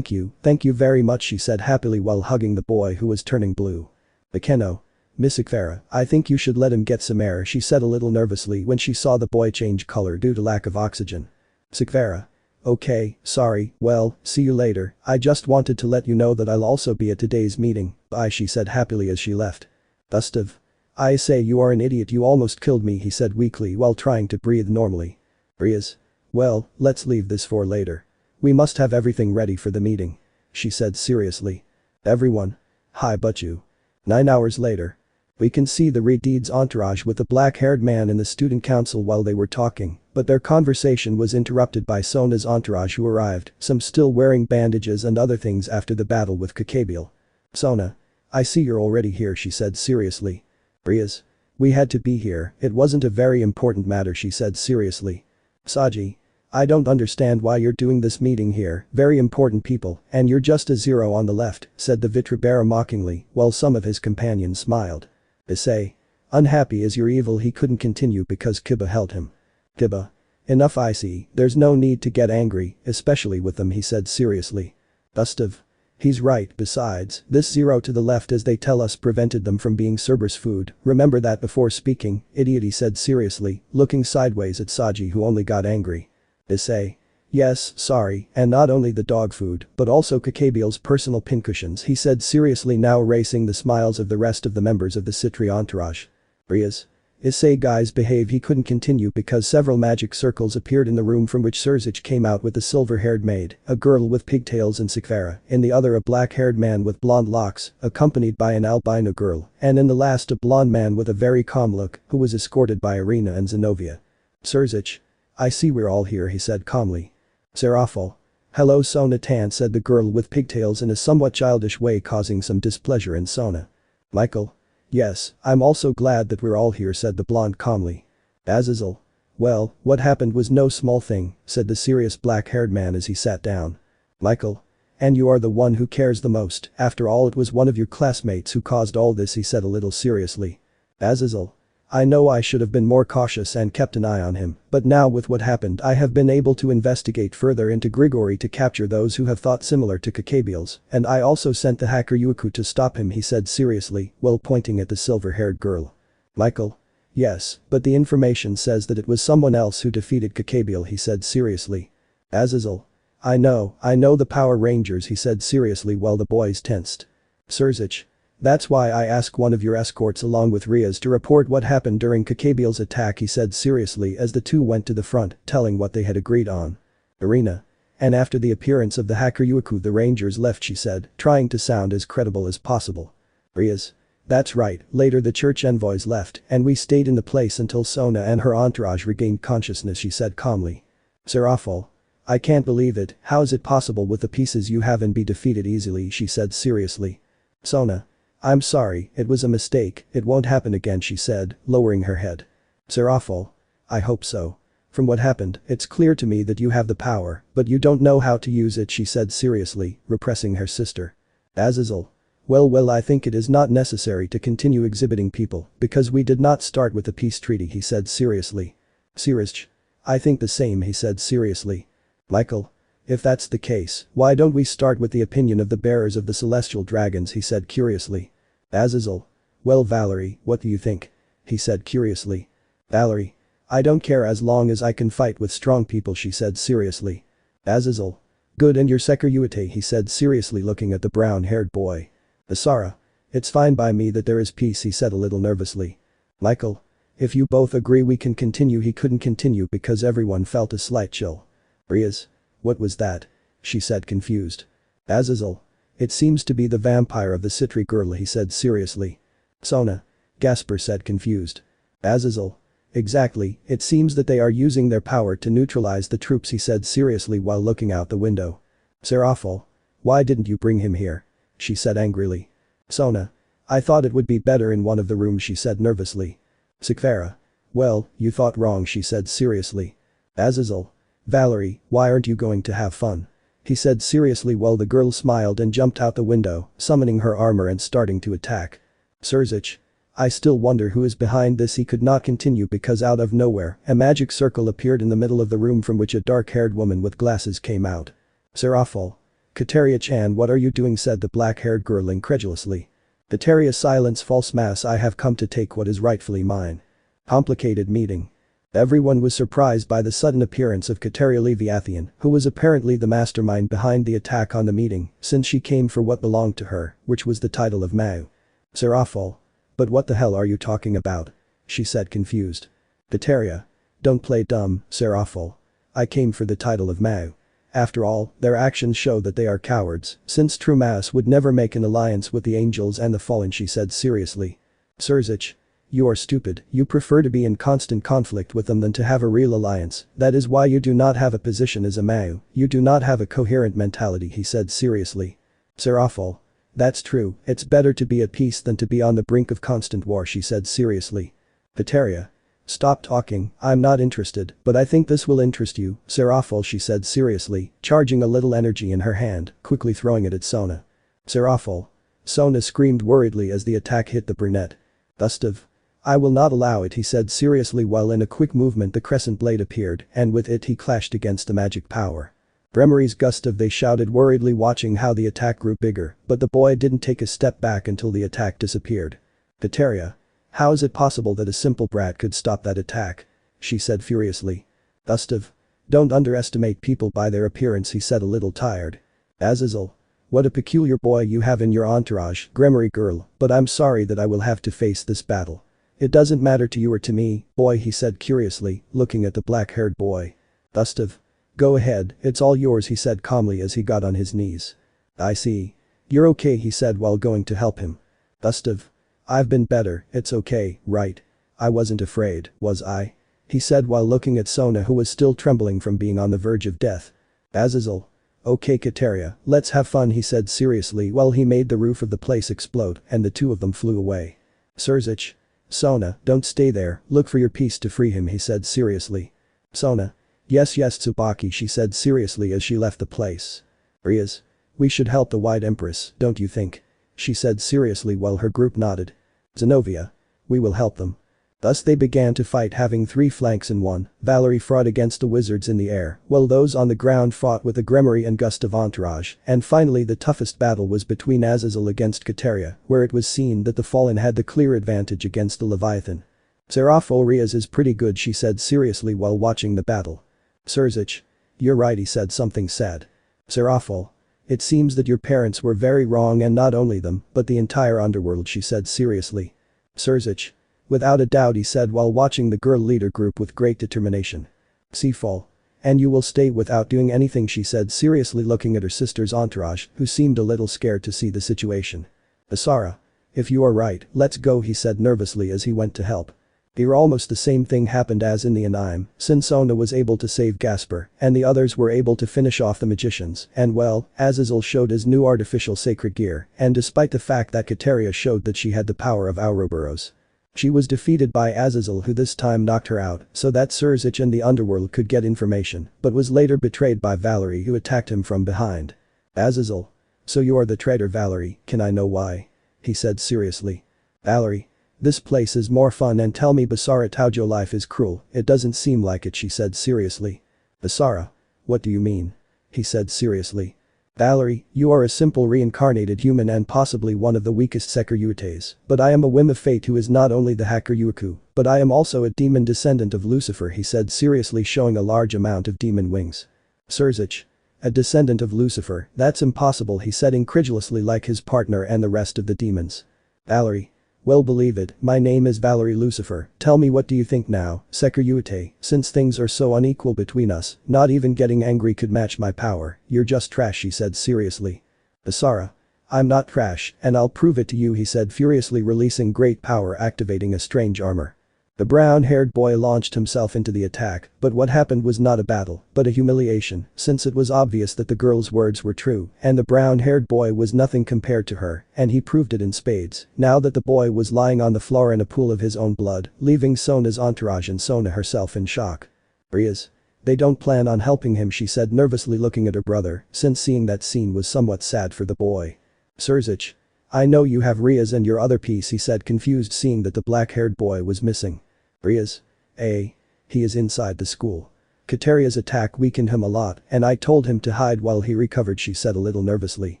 very much, she said happily while hugging the boy who was turning blue. Bekeno. Miss Sakvara, I think you should let him get some air, she said a little nervously when she saw the boy change color due to lack of oxygen. Sakvara. Okay, sorry, well, see you later, I just wanted to let you know that I'll also be at today's meeting, bye, she said happily as she left. Gustav. I say, you are an idiot, you almost killed me, he said weakly while trying to breathe normally. Rias. Well, let's leave this for later. We must have everything ready for the meeting. She said seriously. Everyone. Hi, but you. 9 hours later. We can see the Redeed's entourage with the black-haired man in the student council while they were talking, but their conversation was interrupted by Sona's entourage who arrived, some still wearing bandages and other things after the battle with Kakabiel. Sona. I see you're already here, she said seriously. Rias. We had to be here, it wasn't a very important matter, she said seriously. Saji. I don't understand why you're doing this meeting here, very important people, and you're just a zero on the left, said the Vitribera mockingly, while some of his companions smiled. Issei. Unhappy as you're evil, he couldn't continue because Kiba held him. Kiba. Enough, Issei, there's no need to get angry, especially with them, he said seriously. Gustav. He's right, besides, this zero to the left as they tell us prevented them from being Cerberus food, remember that before speaking, idiot, he said seriously, looking sideways at Saji who only got angry. Issei. Yes, sorry, and not only the dog food, but also Kakabiel's personal pincushions, he said seriously, now erasing the smiles of the rest of the members of the Citri entourage. Rias. Issei, guys behave, he couldn't continue because several magic circles appeared in the room from which Surzich came out with the silver-haired maid, a girl with pigtails and Sakvara, in the other a black-haired man with blonde locks, accompanied by an albino girl, and in the last a blonde man with a very calm look, who was escorted by Irina and Zenobia. Surzich. I see we're all here, he said calmly. Serafal. Hello Sona Tan, said the girl with pigtails in a somewhat childish way, causing some displeasure in Sona. Michael. Yes, I'm also glad that we're all here, said the blonde calmly. Azazel. Well, what happened was no small thing, said the serious black-haired man as he sat down. Michael. And you are the one who cares the most, after all it was one of your classmates who caused all this, he said a little seriously. Azazel. I know I should have been more cautious and kept an eye on him, but now with what happened I have been able to investigate further into Grigori to capture those who have thought similar to Kakabiel's, and I also sent the hacker Yuiku to stop him, he said seriously, while pointing at the silver-haired girl. Michael. Yes, but the information says that it was someone else who defeated Kakabiel, he said seriously. Azazel. I know the Power Rangers, he said seriously while the boys tensed. Surzich. That's why I asked one of your escorts along with Rias to report what happened during Kakabiel's attack, he said seriously as the two went to the front, telling what they had agreed on. Irina. And after the appearance of the hacker Yuiku the Rangers left, she said, trying to sound as credible as possible. Rias. That's right, later the church envoys left and we stayed in the place until Sona and her entourage regained consciousness, she said calmly. Serafal. I can't believe it, how is it possible with the pieces you have and be defeated easily, she said seriously. Sona. I'm sorry, it was a mistake, it won't happen again, she said, lowering her head. Serafal. I hope so. From what happened, it's clear to me that you have the power, but you don't know how to use it, she said seriously, repressing her sister. Azazel. Well, I think it is not necessary to continue exhibiting people, because we did not start with the peace treaty, he said seriously. Sirich. I think the same, he said seriously. Michael. If that's the case, why don't we start with the opinion of the bearers of the celestial dragons, he said curiously. Azazel. Well Valerie, what do you think? He said curiously. Valerie. I don't care as long as I can fight with strong people, she said seriously. Azazel. Good, and your security, he said seriously looking at the brown-haired boy. Asara. It's fine by me that there is peace, he said a little nervously. Michael. If you both agree we can continue. He couldn't continue because everyone felt a slight chill. Rias. What was that? She said confused. Azazel. It seems to be the vampire of the Citri girl, he said seriously. Sona. Gasper said confused. Azazel. Exactly, it seems that they are using their power to neutralize the troops, he said seriously while looking out the window. Seraphol. Why didn't you bring him here? She said angrily. Sona. I thought it would be better in one of the rooms, she said nervously. Sikvera. Well, you thought wrong, she said seriously. Azazel. Valerie, why aren't you going to have fun? He said seriously while the girl smiled and jumped out the window, summoning her armor and starting to attack. Surzich. I still wonder who is behind this. He could not continue because out of nowhere, a magic circle appeared in the middle of the room from which a dark-haired woman with glasses came out. Seraphol. Kateria-chan, what are you doing? Said the black-haired girl incredulously. Kateria, silence, false mass, I have come to take what is rightfully mine. Complicated meeting. Everyone was surprised by the sudden appearance of Kateria Leviathan, who was apparently the mastermind behind the attack on the meeting, since she came for what belonged to her, which was the title of Mao. Seraphol. But what the hell are you talking about? She said confused. Kateria. Don't play dumb, Seraphol. I came for the title of Mao. After all, their actions show that they are cowards, since true mass would never make an alliance with the angels and the fallen, she said seriously. Surzich. You are stupid, you prefer to be in constant conflict with them than to have a real alliance, that is why you do not have a position as a Mao, you do not have a coherent mentality, he said seriously. Seraphol. That's true, it's better to be at peace than to be on the brink of constant war, she said seriously. Kateria. Stop talking, I'm not interested, but I think this will interest you, Seraphol, she said seriously, charging a little energy in her hand, quickly throwing it at Sona. Seraphol. Sona screamed worriedly as the attack hit the brunette. Gustav. I will not allow it, he said seriously while in a quick movement the crescent blade appeared and with it he clashed against the magic power. Bremery's Gustav, they shouted worriedly watching how the attack grew bigger, but the boy didn't take a step back until the attack disappeared. Kateria. How is it possible that a simple brat could stop that attack? She said furiously. Gustav. Don't underestimate people by their appearance, he said a little tired. Azazel. What a peculiar boy you have in your entourage, Gremory girl, but I'm sorry that I will have to face this battle. It doesn't matter to you or to me, boy, he said curiously, looking at the black-haired boy. Gustav. Go ahead, it's all yours, he said calmly as he got on his knees. I see. You're okay, he said while going to help him. Gustav. I've been better, it's okay, right? I wasn't afraid, was I? He said while looking at Sona, who was still trembling from being on the verge of death. Azazel. Okay Kateria, let's have fun, he said seriously while he made the roof of the place explode and the two of them flew away. Surzich. Sona, don't stay there, look for your piece to free him, he said seriously. Sona. Yes, Tsubaki, she said seriously as she left the place. Rias. We should help the White Empress, don't you think? She said seriously while her group nodded. Zenobia. We will help them. Thus they began to fight, having three flanks in one. Valerie fought against the wizards in the air, while those on the ground fought with the Gremory and Gustav entourage, and finally the toughest battle was between Azazel against Kateria, where it was seen that the Fallen had the clear advantage against the Leviathan. Seraphol. Rias is pretty good, she said seriously while watching the battle. Surzich. You're right, he said something sad. Seraphol. It seems that your parents were very wrong, and not only them, but the entire underworld, she said seriously. Surzich. Without a doubt, he said while watching the girl leader group with great determination. Seafall. And you will stay without doing anything, she said seriously looking at her sister's entourage, who seemed a little scared to see the situation. Asara. If you are right, let's go, he said nervously as he went to help. Here almost the same thing happened as in the anime, since Sona was able to save Gasper, and the others were able to finish off the magicians, and well, Azazel showed his new artificial sacred gear, and despite the fact that Kateria showed that she had the power of Ouroboros. She was defeated by Azazel, who this time knocked her out so that Surzich and the underworld could get information, but was later betrayed by Valerie, who attacked him from behind. Azazel. So you are the traitor, Valerie, can I know why? He said seriously. Valerie. This place is more fun, and tell me Basara Taujo life is cruel, it doesn't seem like it, she said seriously. Basara. What do you mean? He said seriously. Valerie, you are a simple reincarnated human and possibly one of the weakest Sekiryutes, but I am a whim of fate who is not only the hacker Yuku, but I am also a demon descendant of Lucifer, he said seriously, showing a large amount of demon wings. Surzich. A descendant of Lucifer, that's impossible, he said incredulously, like his partner and the rest of the demons. Valerie. Well, believe it, my name is Valerie Lucifer. Tell me, what do you think now, Sekiryute? Since things are so unequal between us, not even getting angry could match my power. You're just trash, she said seriously. Basara. I'm not trash, and I'll prove it to you, he said furiously, releasing great power, activating a strange armor. The brown-haired boy launched himself into the attack, but what happened was not a battle, but a humiliation, since it was obvious that the girl's words were true, and the brown-haired boy was nothing compared to her, and he proved it in spades, now that the boy was lying on the floor in a pool of his own blood, leaving Sona's entourage and Sona herself in shock. Rias. They don't plan on helping him, she said nervously, looking at her brother, since seeing that scene was somewhat sad for the boy. Surzich. I know you have Rias and your other piece, he said, confused, seeing that the black-haired boy was missing. Rias. He is inside the school. Kateria's attack weakened him a lot, and I told him to hide while he recovered, she said a little nervously.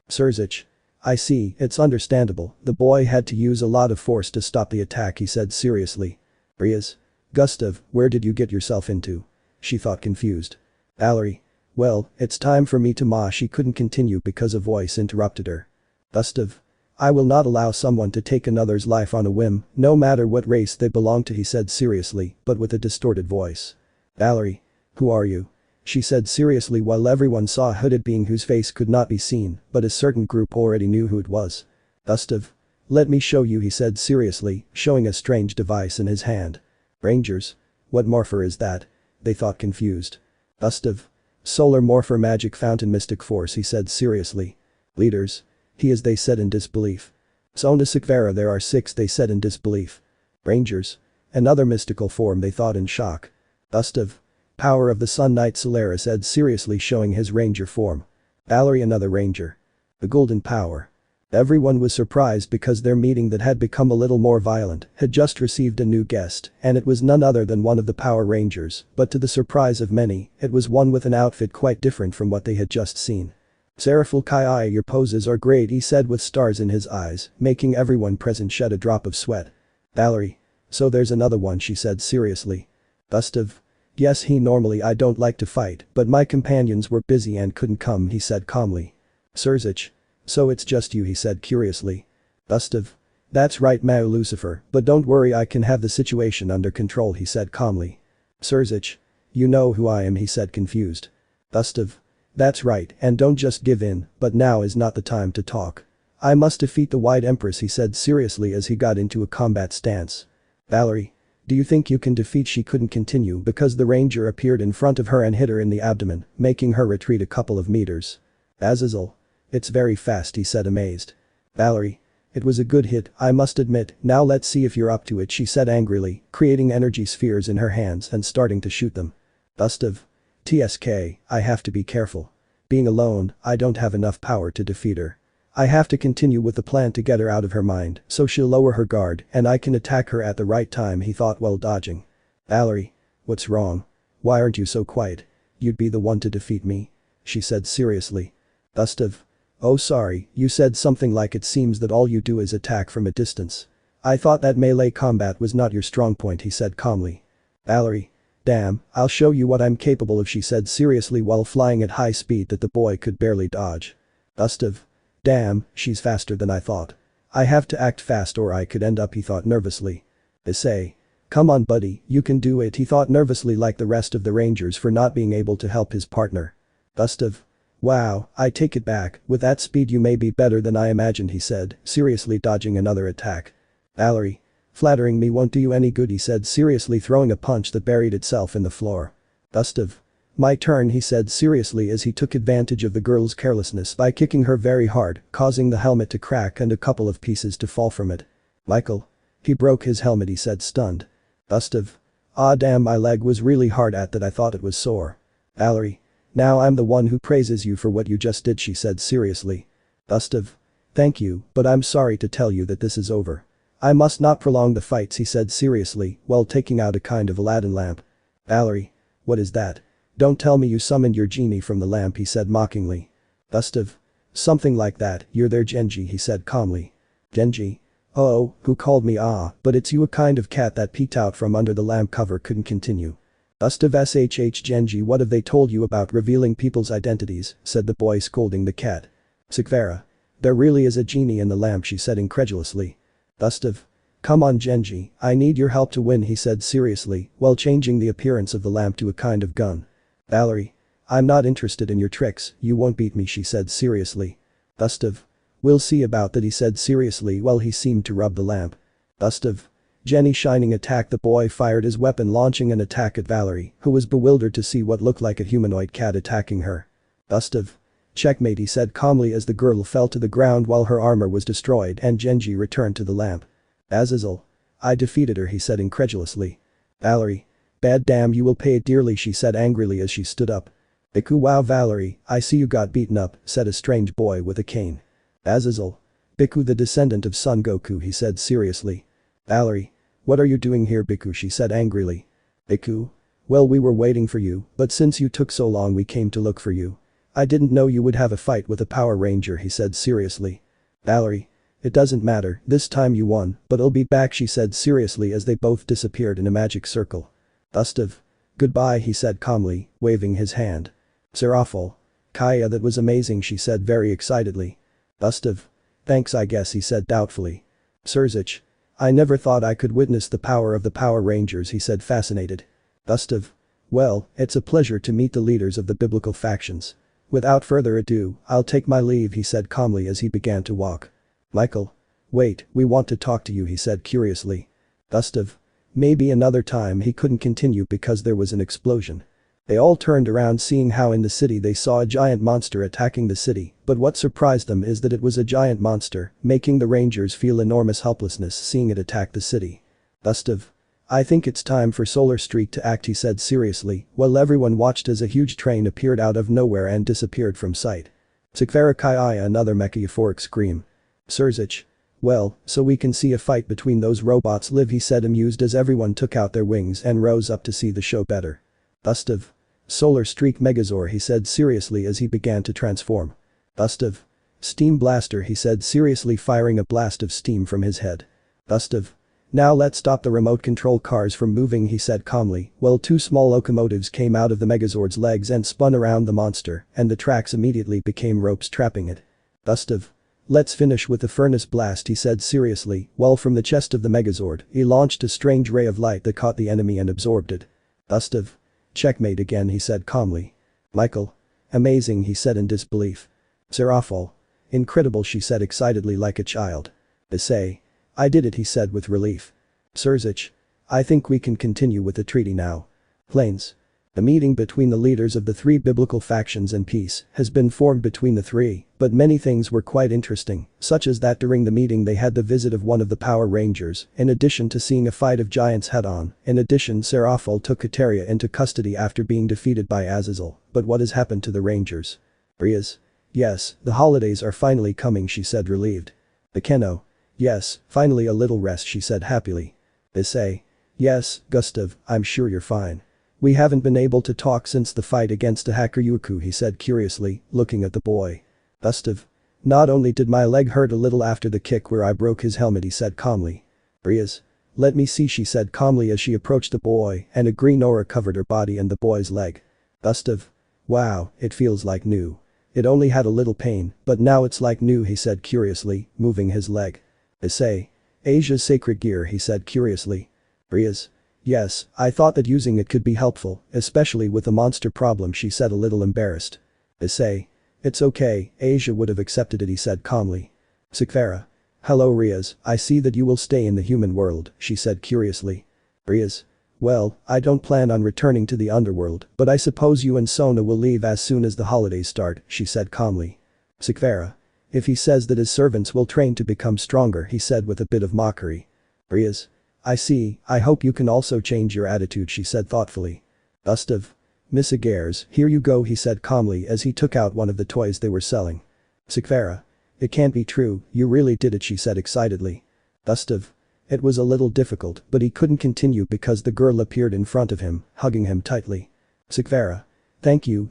Surzich. I see, it's understandable, the boy had to use a lot of force to stop the attack, he said seriously. Rias. Gustav, where did you get yourself into? She thought, confused. Valerie. Well, it's time for me to she couldn't continue because a voice interrupted her. Gustav. I will not allow someone to take another's life on a whim, no matter what race they belong to, he said seriously, but with a distorted voice. Valerie. Who are you? She said seriously, while everyone saw a hooded being whose face could not be seen, but a certain group already knew who it was. Gustav. Let me show you, he said seriously, showing a strange device in his hand. Rangers. What morpher is that? They thought, confused. Gustav. Solar morpher, magic fountain, mystic force, he said seriously. Leaders. He is, they said in disbelief. Sona Sikvera, there are 6, they said in disbelief. Rangers. Another mystical form, they thought in shock. Gustav. Power of the Sun Knight Solaris, said seriously, showing his ranger form. Valerie, another ranger. The golden power. Everyone was surprised because their meeting that had become a little more violent had just received a new guest, and it was none other than one of the Power Rangers, but to the surprise of many, it was one with an outfit quite different from what they had just seen. Seraful Kai, your poses are great, he said with stars in his eyes, making everyone present shed a drop of sweat. Valerie. So there's another one, she said seriously. Gustav. Yes, normally I don't like to fight, but my companions were busy and couldn't come, he said calmly. Surzich. So it's just you, he said curiously. Gustav. That's right, Mao Lucifer, but don't worry, I can have the situation under control, he said calmly. Surzich. You know who I am, he said confused. Gustav. That's right, and don't just give in, but now is not the time to talk. I must defeat the White Empress, he said seriously as he got into a combat stance. Valerie. Do you think you can defeat? She couldn't continue because the ranger appeared in front of her and hit her in the abdomen, making her retreat a couple of meters. Azazel. It's very fast, he said amazed. Valerie. It was a good hit, I must admit, now let's see if you're up to it, she said angrily, creating energy spheres in her hands and starting to shoot them. Gustav. TSK, I have to be careful. Being alone, I don't have enough power to defeat her. I have to continue with the plan to get her out of her mind, so she'll lower her guard and I can attack her at the right time, he thought while dodging. Valerie. What's wrong? Why aren't you so quiet? You'd be the one to defeat me? She said seriously. Gustav. Oh sorry, you said something like it seems that all you do is attack from a distance. I thought that melee combat was not your strong point, he said calmly. Valerie. Damn, I'll show you what I'm capable of, she said seriously while flying at high speed that the boy could barely dodge. Gustav. Damn, she's faster than I thought. I have to act fast or I could end up, he thought nervously. Issei. Come on buddy, you can do it, he thought nervously, like the rest of the rangers for not being able to help his partner. Gustav. Wow, I take it back, with that speed you may be better than I imagined, he said, seriously dodging another attack. Valerie. Flattering me won't do you any good, he said seriously, throwing a punch that buried itself in the floor. Gustav. My turn, he said seriously as he took advantage of the girl's carelessness by kicking her very hard, causing the helmet to crack and a couple of pieces to fall from it. Michael. He broke his helmet, he said stunned. Gustav. Ah damn, my leg was really hard at that, I thought it was sore. Valerie. Now I'm the one who praises you for what you just did, she said seriously. Gustav. Thank you, but I'm sorry to tell you that this is over. I must not prolong the fights, he said seriously, while taking out a kind of Aladdin lamp. Valerie. What is that? Don't tell me you summoned your genie from the lamp, he said mockingly. Gustav. Something like that, you're there Genji, he said calmly. Genji. Oh, who called me but it's you, a kind of cat that peeked out from under the lamp cover couldn't continue. Gustav shh Genji, what have they told you about revealing people's identities, said the boy scolding the cat. Sigvara. There really is a genie in the lamp, she said incredulously. Gustav. Come on Genji, I need your help to win, he said seriously, while changing the appearance of the lamp to a kind of gun. Valerie. I'm not interested in your tricks, you won't beat me, she said seriously. Gustav. We'll see about that, he said seriously while he seemed to rub the lamp. Gustav. Jenny shining attack, the boy fired his weapon launching an attack at Valerie, who was bewildered to see what looked like a humanoid cat attacking her. Gustav. Checkmate, he said calmly as the girl fell to the ground while her armor was destroyed and Genji returned to the lamp. Azazel. I defeated her, he said incredulously. Valerie. Bad damn, you will pay it dearly, she said angrily as she stood up. Biku, wow Valerie, I see you got beaten up, said a strange boy with a cane. Azazel. Biku, the descendant of Son Goku, he said seriously. Valerie. What are you doing here Biku, she said angrily. Biku. Well, we were waiting for you, but since you took so long we came to look for you. I didn't know you would have a fight with a Power Ranger, he said seriously. Valerie. It doesn't matter, this time you won, but I'll be back, she said seriously as they both disappeared in a magic circle. Gustav. Goodbye, he said calmly, waving his hand. Serafal. Kaya, that was amazing, she said very excitedly. Gustav. Thanks I guess, he said doubtfully. Surzich. I never thought I could witness the power of the Power Rangers, he said fascinated. Gustav. Well, it's a pleasure to meet the leaders of the biblical factions. Without further ado, I'll take my leave, he said calmly as he began to walk. Michael. Wait, we want to talk to you, he said curiously. Gustav. Maybe another time, he couldn't continue because there was an explosion. They all turned around seeing how in the city they saw a giant monster attacking the city, but what surprised them is that it was a giant monster, making the Rangers feel enormous helplessness seeing it attack the city. Gustav. I think it's time for Solar Streak to act, he said seriously, while everyone watched as a huge train appeared out of nowhere and disappeared from sight. Sikvara Kai, another mecha euphoric scream. Surzich. Well, so we can see a fight between those robots live, he said amused as everyone took out their wings and rose up to see the show better. Gustav. Solar Streak Megazord, he said seriously as he began to transform. Gustav. Steam Blaster, he said seriously firing a blast of steam from his head. Gustav. Now let's stop the remote control cars from moving, he said calmly, while two small locomotives came out of the Megazord's legs and spun around the monster, and the tracks immediately became ropes trapping it. Gustav. Let's finish with the furnace blast, he said seriously, while from the chest of the Megazord, he launched a strange ray of light that caught the enemy and absorbed it. Gustav. Checkmate again, he said calmly. Michael. Amazing, he said in disbelief. Serafal. Incredible, she said excitedly like a child. Issei. I did it, he said with relief. Surzich. I think we can continue with the treaty now. Plains. The meeting between the leaders of the three biblical factions and peace has been formed between the three, but many things were quite interesting, such as that during the meeting they had the visit of one of the Power Rangers, in addition to seeing a fight of giants head-on. In addition, Serafal took Kateria into custody after being defeated by Azazel, but what has happened to the Rangers? Rias. Yes, the holidays are finally coming, she said relieved. Bekeno. Yes, finally a little rest, she said happily. Issei. Yes, Gustav, I'm sure you're fine. We haven't been able to talk since the fight against the hacker Yuku, he said curiously, looking at the boy. Gustav. Not only did my leg hurt a little after the kick where I broke his helmet, he said calmly. Rias. Let me see, she said calmly as she approached the boy and a green aura covered her body and the boy's leg. Gustav. Wow, it feels like new. It only had a little pain, but now it's like new, he said curiously, moving his leg. Issei. Asia's sacred gear, he said curiously. Rias. Yes, I thought that using it could be helpful, especially with the monster problem, she said a little embarrassed. Issei. It's okay, Asia would have accepted it, he said calmly. Sikvara. Hello Rias, I see that you will stay in the human world, she said curiously. Rias. Well, I don't plan on returning to the underworld, but I suppose you and Sona will leave as soon as the holidays start, she said calmly. Sikvara. If he says that his servants will train to become stronger, he said with a bit of mockery. Rias. I see, I hope you can also change your attitude, she said thoughtfully. Gustav. Miss Agares, here you go, he said calmly as he took out one of the toys they were selling. Sikvara. It can't be true, you really did it, she said excitedly. Gustav. It was a little difficult, but he couldn't continue because the girl appeared in front of him, hugging him tightly. Sikvara. Thank you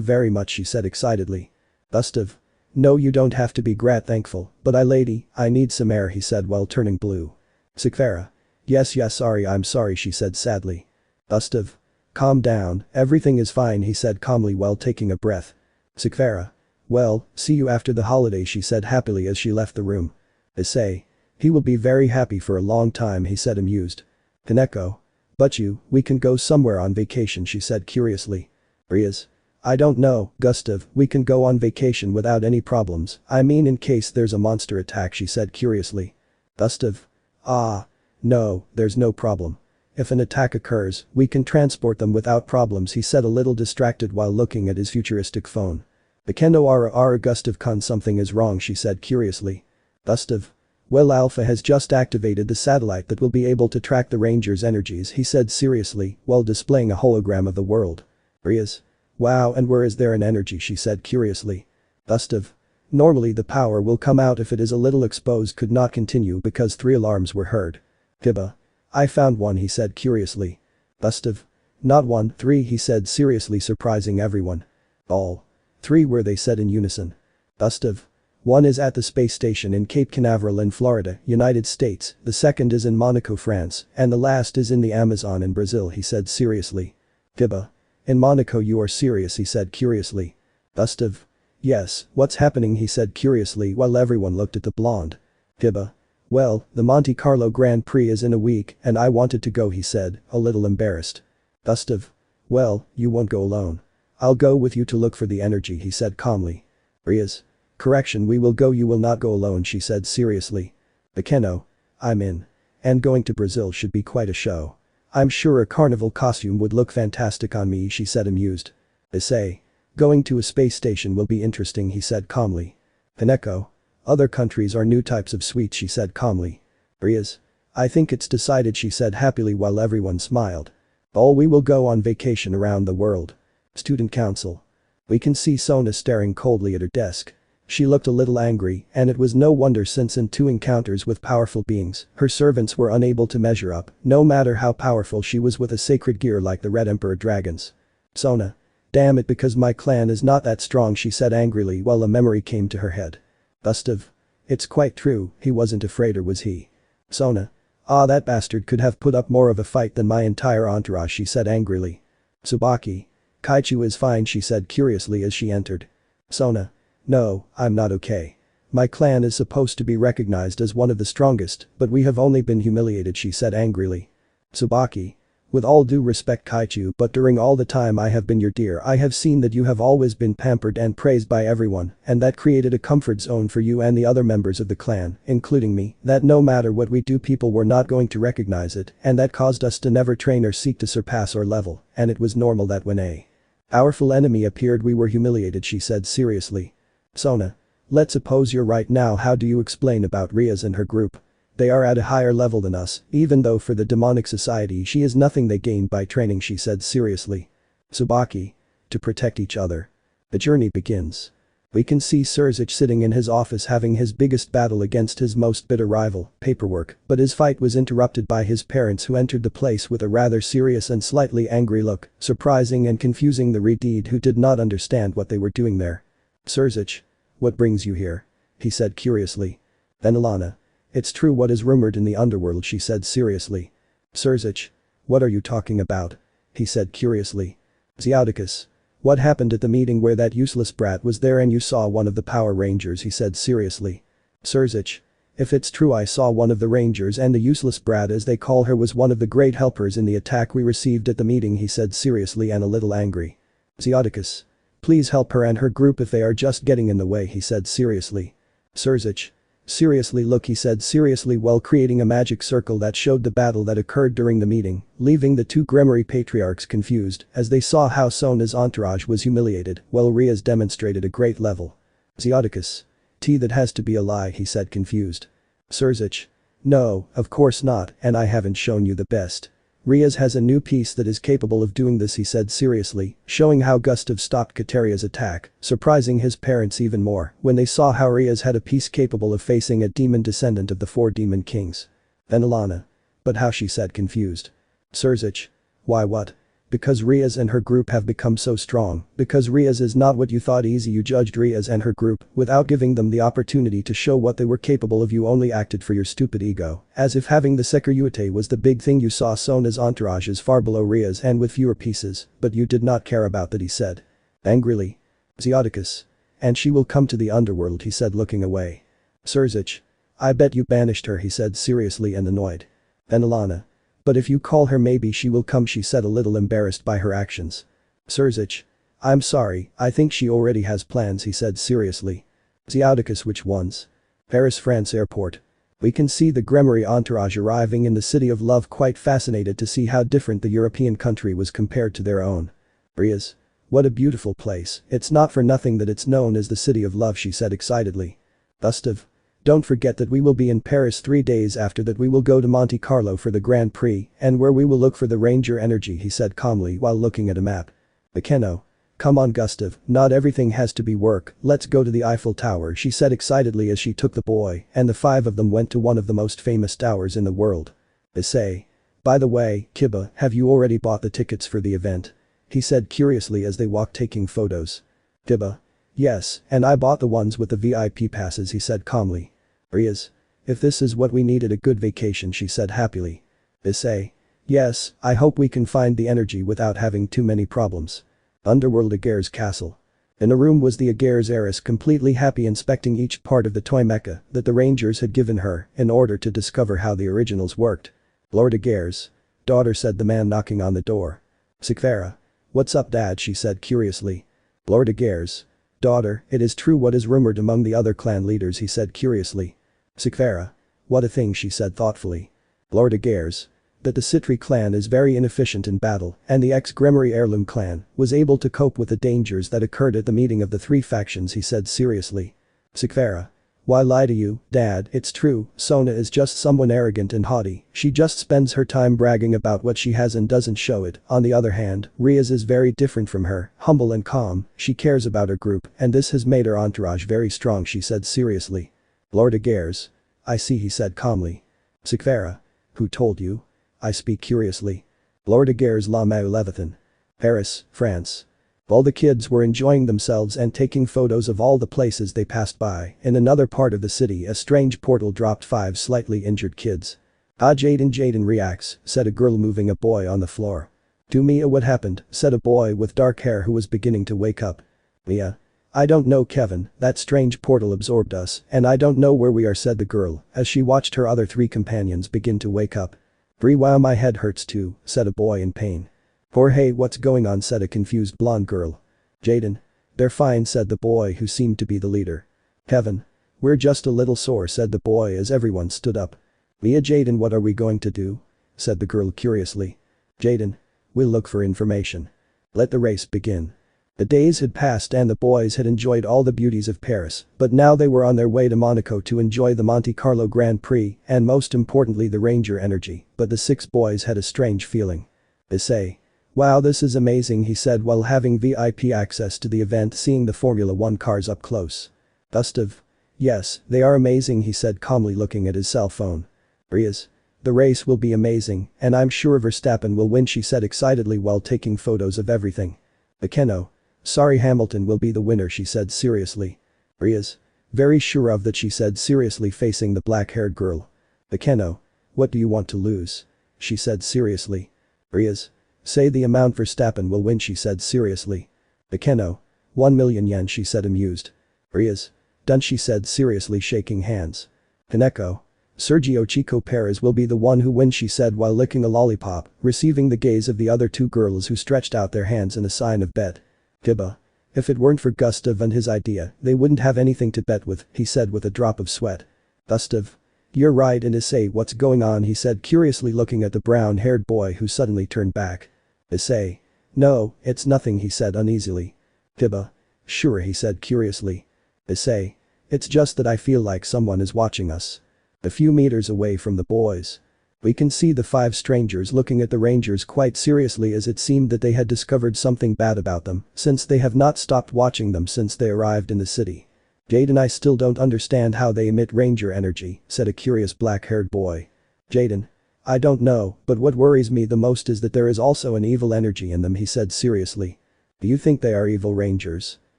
very much, she said excitedly. Gustav. No, you don't have to be thankful, but I need some air, he said while turning blue. Sakvara. Yes, I'm sorry, she said sadly. Gustav. Calm down, everything is fine, he said calmly while taking a breath. Sakvara. Well, see you after the holiday, she said happily as she left the room. Issei. He will be very happy for a long time, he said amused. Kaneko. But we can go somewhere on vacation, she said curiously. Rias. I don't know, Gustav, we can go on vacation without any problems, I mean in case there's a monster attack, she said curiously. Gustav. Ah. No, there's no problem. If an attack occurs, we can transport them without problems, he said a little distracted while looking at his futuristic phone. Bekendo ara Gustav-kun, something is wrong, she said curiously. Gustav. Well, Alpha has just activated the satellite that will be able to track the Rangers' energies, he said seriously while displaying a hologram of the world. Rias. Wow, and where is there an energy, she said curiously. Gustav. Normally the power will come out if it is a little exposed, could not continue because 3 alarms were heard. Kiba. I found one, he said curiously. Gustav. Not 1, 3, he said seriously, surprising everyone. All 3 were, they said in unison. Gustav. 1 is at the space station in Cape Canaveral in Florida, United States, the second is in Monaco, France, and the last is in the Amazon in Brazil, he said seriously. Kiba. In Monaco, you are serious, he said curiously. Gustav. Yes, what's happening, he said curiously while everyone looked at the blonde. Kiba. Well, the Monte Carlo Grand Prix is in a week and I wanted to go, he said, a little embarrassed. Gustav. Well, you won't go alone. I'll go with you to look for the energy, he said calmly. Rias. Correction, we will go, you will not go alone, she said seriously. Bekeno. I'm in. And going to Brazil should be quite a show. I'm sure a carnival costume would look fantastic on me, she said amused. Issei. Going to a space station will be interesting, he said calmly. Kaneko. Other countries are new types of sweets, she said calmly. Rias. I think it's decided, she said happily while everyone smiled. We will go on vacation around the world. Student council. We can see Sona staring coldly at her desk. She looked a little angry, and it was no wonder since in 2 encounters with powerful beings, her servants were unable to measure up, no matter how powerful she was with a sacred gear like the Red Emperor dragons. Sona. Damn it, because my clan is not that strong, she said angrily while a memory came to her head. Gustav. It's quite true, he wasn't afraid, or was he? Sona. Ah, that bastard could have put up more of a fight than my entire entourage, she said angrily. Tsubaki. Kaichu is fine, she said curiously as she entered. Sona. No, I'm not okay. My clan is supposed to be recognized as one of the strongest, but we have only been humiliated, she said angrily. Tsubaki. With all due respect, Kaichu, but during all the time I have been your dear, I have seen that you have always been pampered and praised by everyone, and that created a comfort zone for you and the other members of the clan, including me, that no matter what we do people were not going to recognize it, and that caused us to never train or seek to surpass our level, and it was normal that when a powerful enemy appeared we were humiliated, she said seriously. Sona. Let's suppose you're right, now how do you explain about Rias and her group? They are at a higher level than us, even though for the demonic society she is nothing they gained by training, she said seriously. Tsubaki. To protect each other. The journey begins. We can see Surzich sitting in his office having his biggest battle against his most bitter rival, paperwork, but his fight was interrupted by his parents who entered the place with a rather serious and slightly angry look, surprising and confusing the Redeed who did not understand what they were doing there. Surzich. What brings you here? He said curiously. Then Alana. It's true what is rumored in the underworld, she said seriously. Surzich. What are you talking about? He said curiously. Xiaudicus. What happened at the meeting where that useless brat was there and you saw one of the Power Rangers, he said seriously. Surzich. If it's true I saw one of the Rangers and the useless brat as they call her was one of the great helpers in the attack we received at the meeting, he said seriously and a little angry. Xiaudicus. Please help her and her group if they are just getting in the way, he said seriously. Surzich. Seriously, look, he said seriously while creating a magic circle that showed the battle that occurred during the meeting, leaving the 2 Gremory patriarchs confused as they saw how Sona's entourage was humiliated while Rias demonstrated a great level. Xiaudicus. That has to be a lie, he said confused. Surzich. No, of course not, and I haven't shown you the best. Rias has a new piece that is capable of doing this, he said seriously, showing how Gustav stopped Kateria's attack, surprising his parents even more when they saw how Rias had a piece capable of facing a demon descendant of the 4 demon kings. Then Alana. But how, she said confused. Surzich. Why what? Because Rias and her group have become so strong. Because Rias is not what you thought. Easy. You judged Rias and her group without giving them the opportunity to show what they were capable of. You only acted for your stupid ego. As if having the security was the big thing. You saw Sona's entourage is far below Rias and with fewer pieces, but you did not care about that, he said. Angrily. Zeoticus. And she will come to the underworld, he said, looking away. Surzich. I bet you banished her, he said seriously and annoyed. Then Alana. But if you call her maybe she will come, she said, a little embarrassed by her actions. Surzich. I'm sorry, I think she already has plans, he said seriously. Zeoticus. Which ones? Paris, France airport. We can see the Gremory entourage arriving in the city of love, quite fascinated to see how different the European country was compared to their own. Rias. What a beautiful place. It's not for nothing that it's known as the city of love, she said excitedly. Gustav. Don't forget that we will be in Paris 3 days after that. We will go to Monte Carlo for the Grand Prix and where we will look for the Ranger energy, he said calmly while looking at a map. Bekeno. Come on Gustav, not everything has to be work, let's go to the Eiffel Tower, she said excitedly as she took the boy and the 5 of them went to one of the most famous towers in the world. Issei. By the way, Kiba, have you already bought the tickets for the event? He said curiously as they walked taking photos. Kiba. Yes, and I bought the ones with the VIP passes, he said calmly. Rias. If this is what we needed, a good vacation, she said happily. Issei. Yes, I hope we can find the energy without having too many problems. Underworld. Aguirre's castle. In a room was the Aguirre's heiress, completely happy, inspecting each part of the toy mecha that the Rangers had given her in order to discover how the originals worked. Lord Aguirre's daughter, said the man knocking on the door. Sikvera. What's up dad, she said curiously. Lord Aguirre's daughter, it is true what is rumored among the other clan leaders, he said curiously. Sikvera. What a thing, she said thoughtfully. Lord Aguirre's that the Citri clan is very inefficient in battle and the ex-Gremory heirloom clan was able to cope with the dangers that occurred at the meeting of the 3 factions, he said seriously. Sikvera. Why lie to you, dad, it's true, Sona is just someone arrogant and haughty, she just spends her time bragging about what she has and doesn't show it. On the other hand, Rias is very different from her, humble and calm, she cares about her group and this has made her entourage very strong, she said seriously. Lord Aguirre's. I see, he said calmly. Sikvera. Who told you? I speak curiously. Lord Aguirre's La Mau Leviathan. Paris, France. All the kids were enjoying themselves and taking photos of all the places they passed by. In another part of the city, a strange portal dropped 5 slightly injured kids. Ah, Jaden reacts, said a girl moving a boy on the floor. To Mia. What happened, said a boy with dark hair who was beginning to wake up. Mia. I don't know Kevin, that strange portal absorbed us and I don't know where we are, said the girl as she watched her other 3 companions begin to wake up. Wow, my head hurts too, said a boy in pain. Jorge, what's going on, said a confused blonde girl. Jaden. They're fine, said the boy who seemed to be the leader. Kevin. We're just a little sore, said the boy as everyone stood up. Mia. Jaden, what are we going to do? Said the girl curiously. Jaden. We'll look for information. Let the race begin. The days had passed and the boys had enjoyed all the beauties of Paris, but now they were on their way to Monaco to enjoy the Monte Carlo Grand Prix and most importantly the Ranger energy, but the 6 boys had a strange feeling. Issei. Wow, this is amazing, he said while having VIP access to the event, seeing the Formula 1 cars up close. Gustav. Yes, they are amazing, he said calmly looking at his cell phone. Rias. The race will be amazing and I'm sure Verstappen will win, she said excitedly while taking photos of everything. Bekeno. Sorry, Hamilton will be the winner, she said seriously. Rias. Very sure of that, she said seriously facing the black-haired girl. Bekeno. What do you want to lose? She said seriously. Rias. Say the amount Verstappen will win, she said seriously. Bekeno. 1 million yen, she said amused. Rias. Done, she said seriously shaking hands. Kaneko. Sergio Chico Perez will be the one who wins, she said while licking a lollipop, receiving the gaze of the other 2 girls who stretched out their hands in a sign of bet. Kiba. If it weren't for Gustav and his idea, they wouldn't have anything to bet with, he said with a drop of sweat. Gustav. You're right, and Issei, what's going on, he said curiously looking at the brown-haired boy who suddenly turned back. Issei. No, it's nothing, he said uneasily. Kiba. Sure, he said curiously. Issei. It's just that I feel like someone is watching us. A few meters away from the boys. We can see the 5 strangers looking at the Rangers quite seriously as it seemed that they had discovered something bad about them since they have not stopped watching them since they arrived in the city. Jaden. I still don't understand how they emit Ranger energy, said a curious black-haired boy. Jaden. I don't know, but what worries me the most is that there is also an evil energy in them, he said seriously. Do you think they are evil rangers?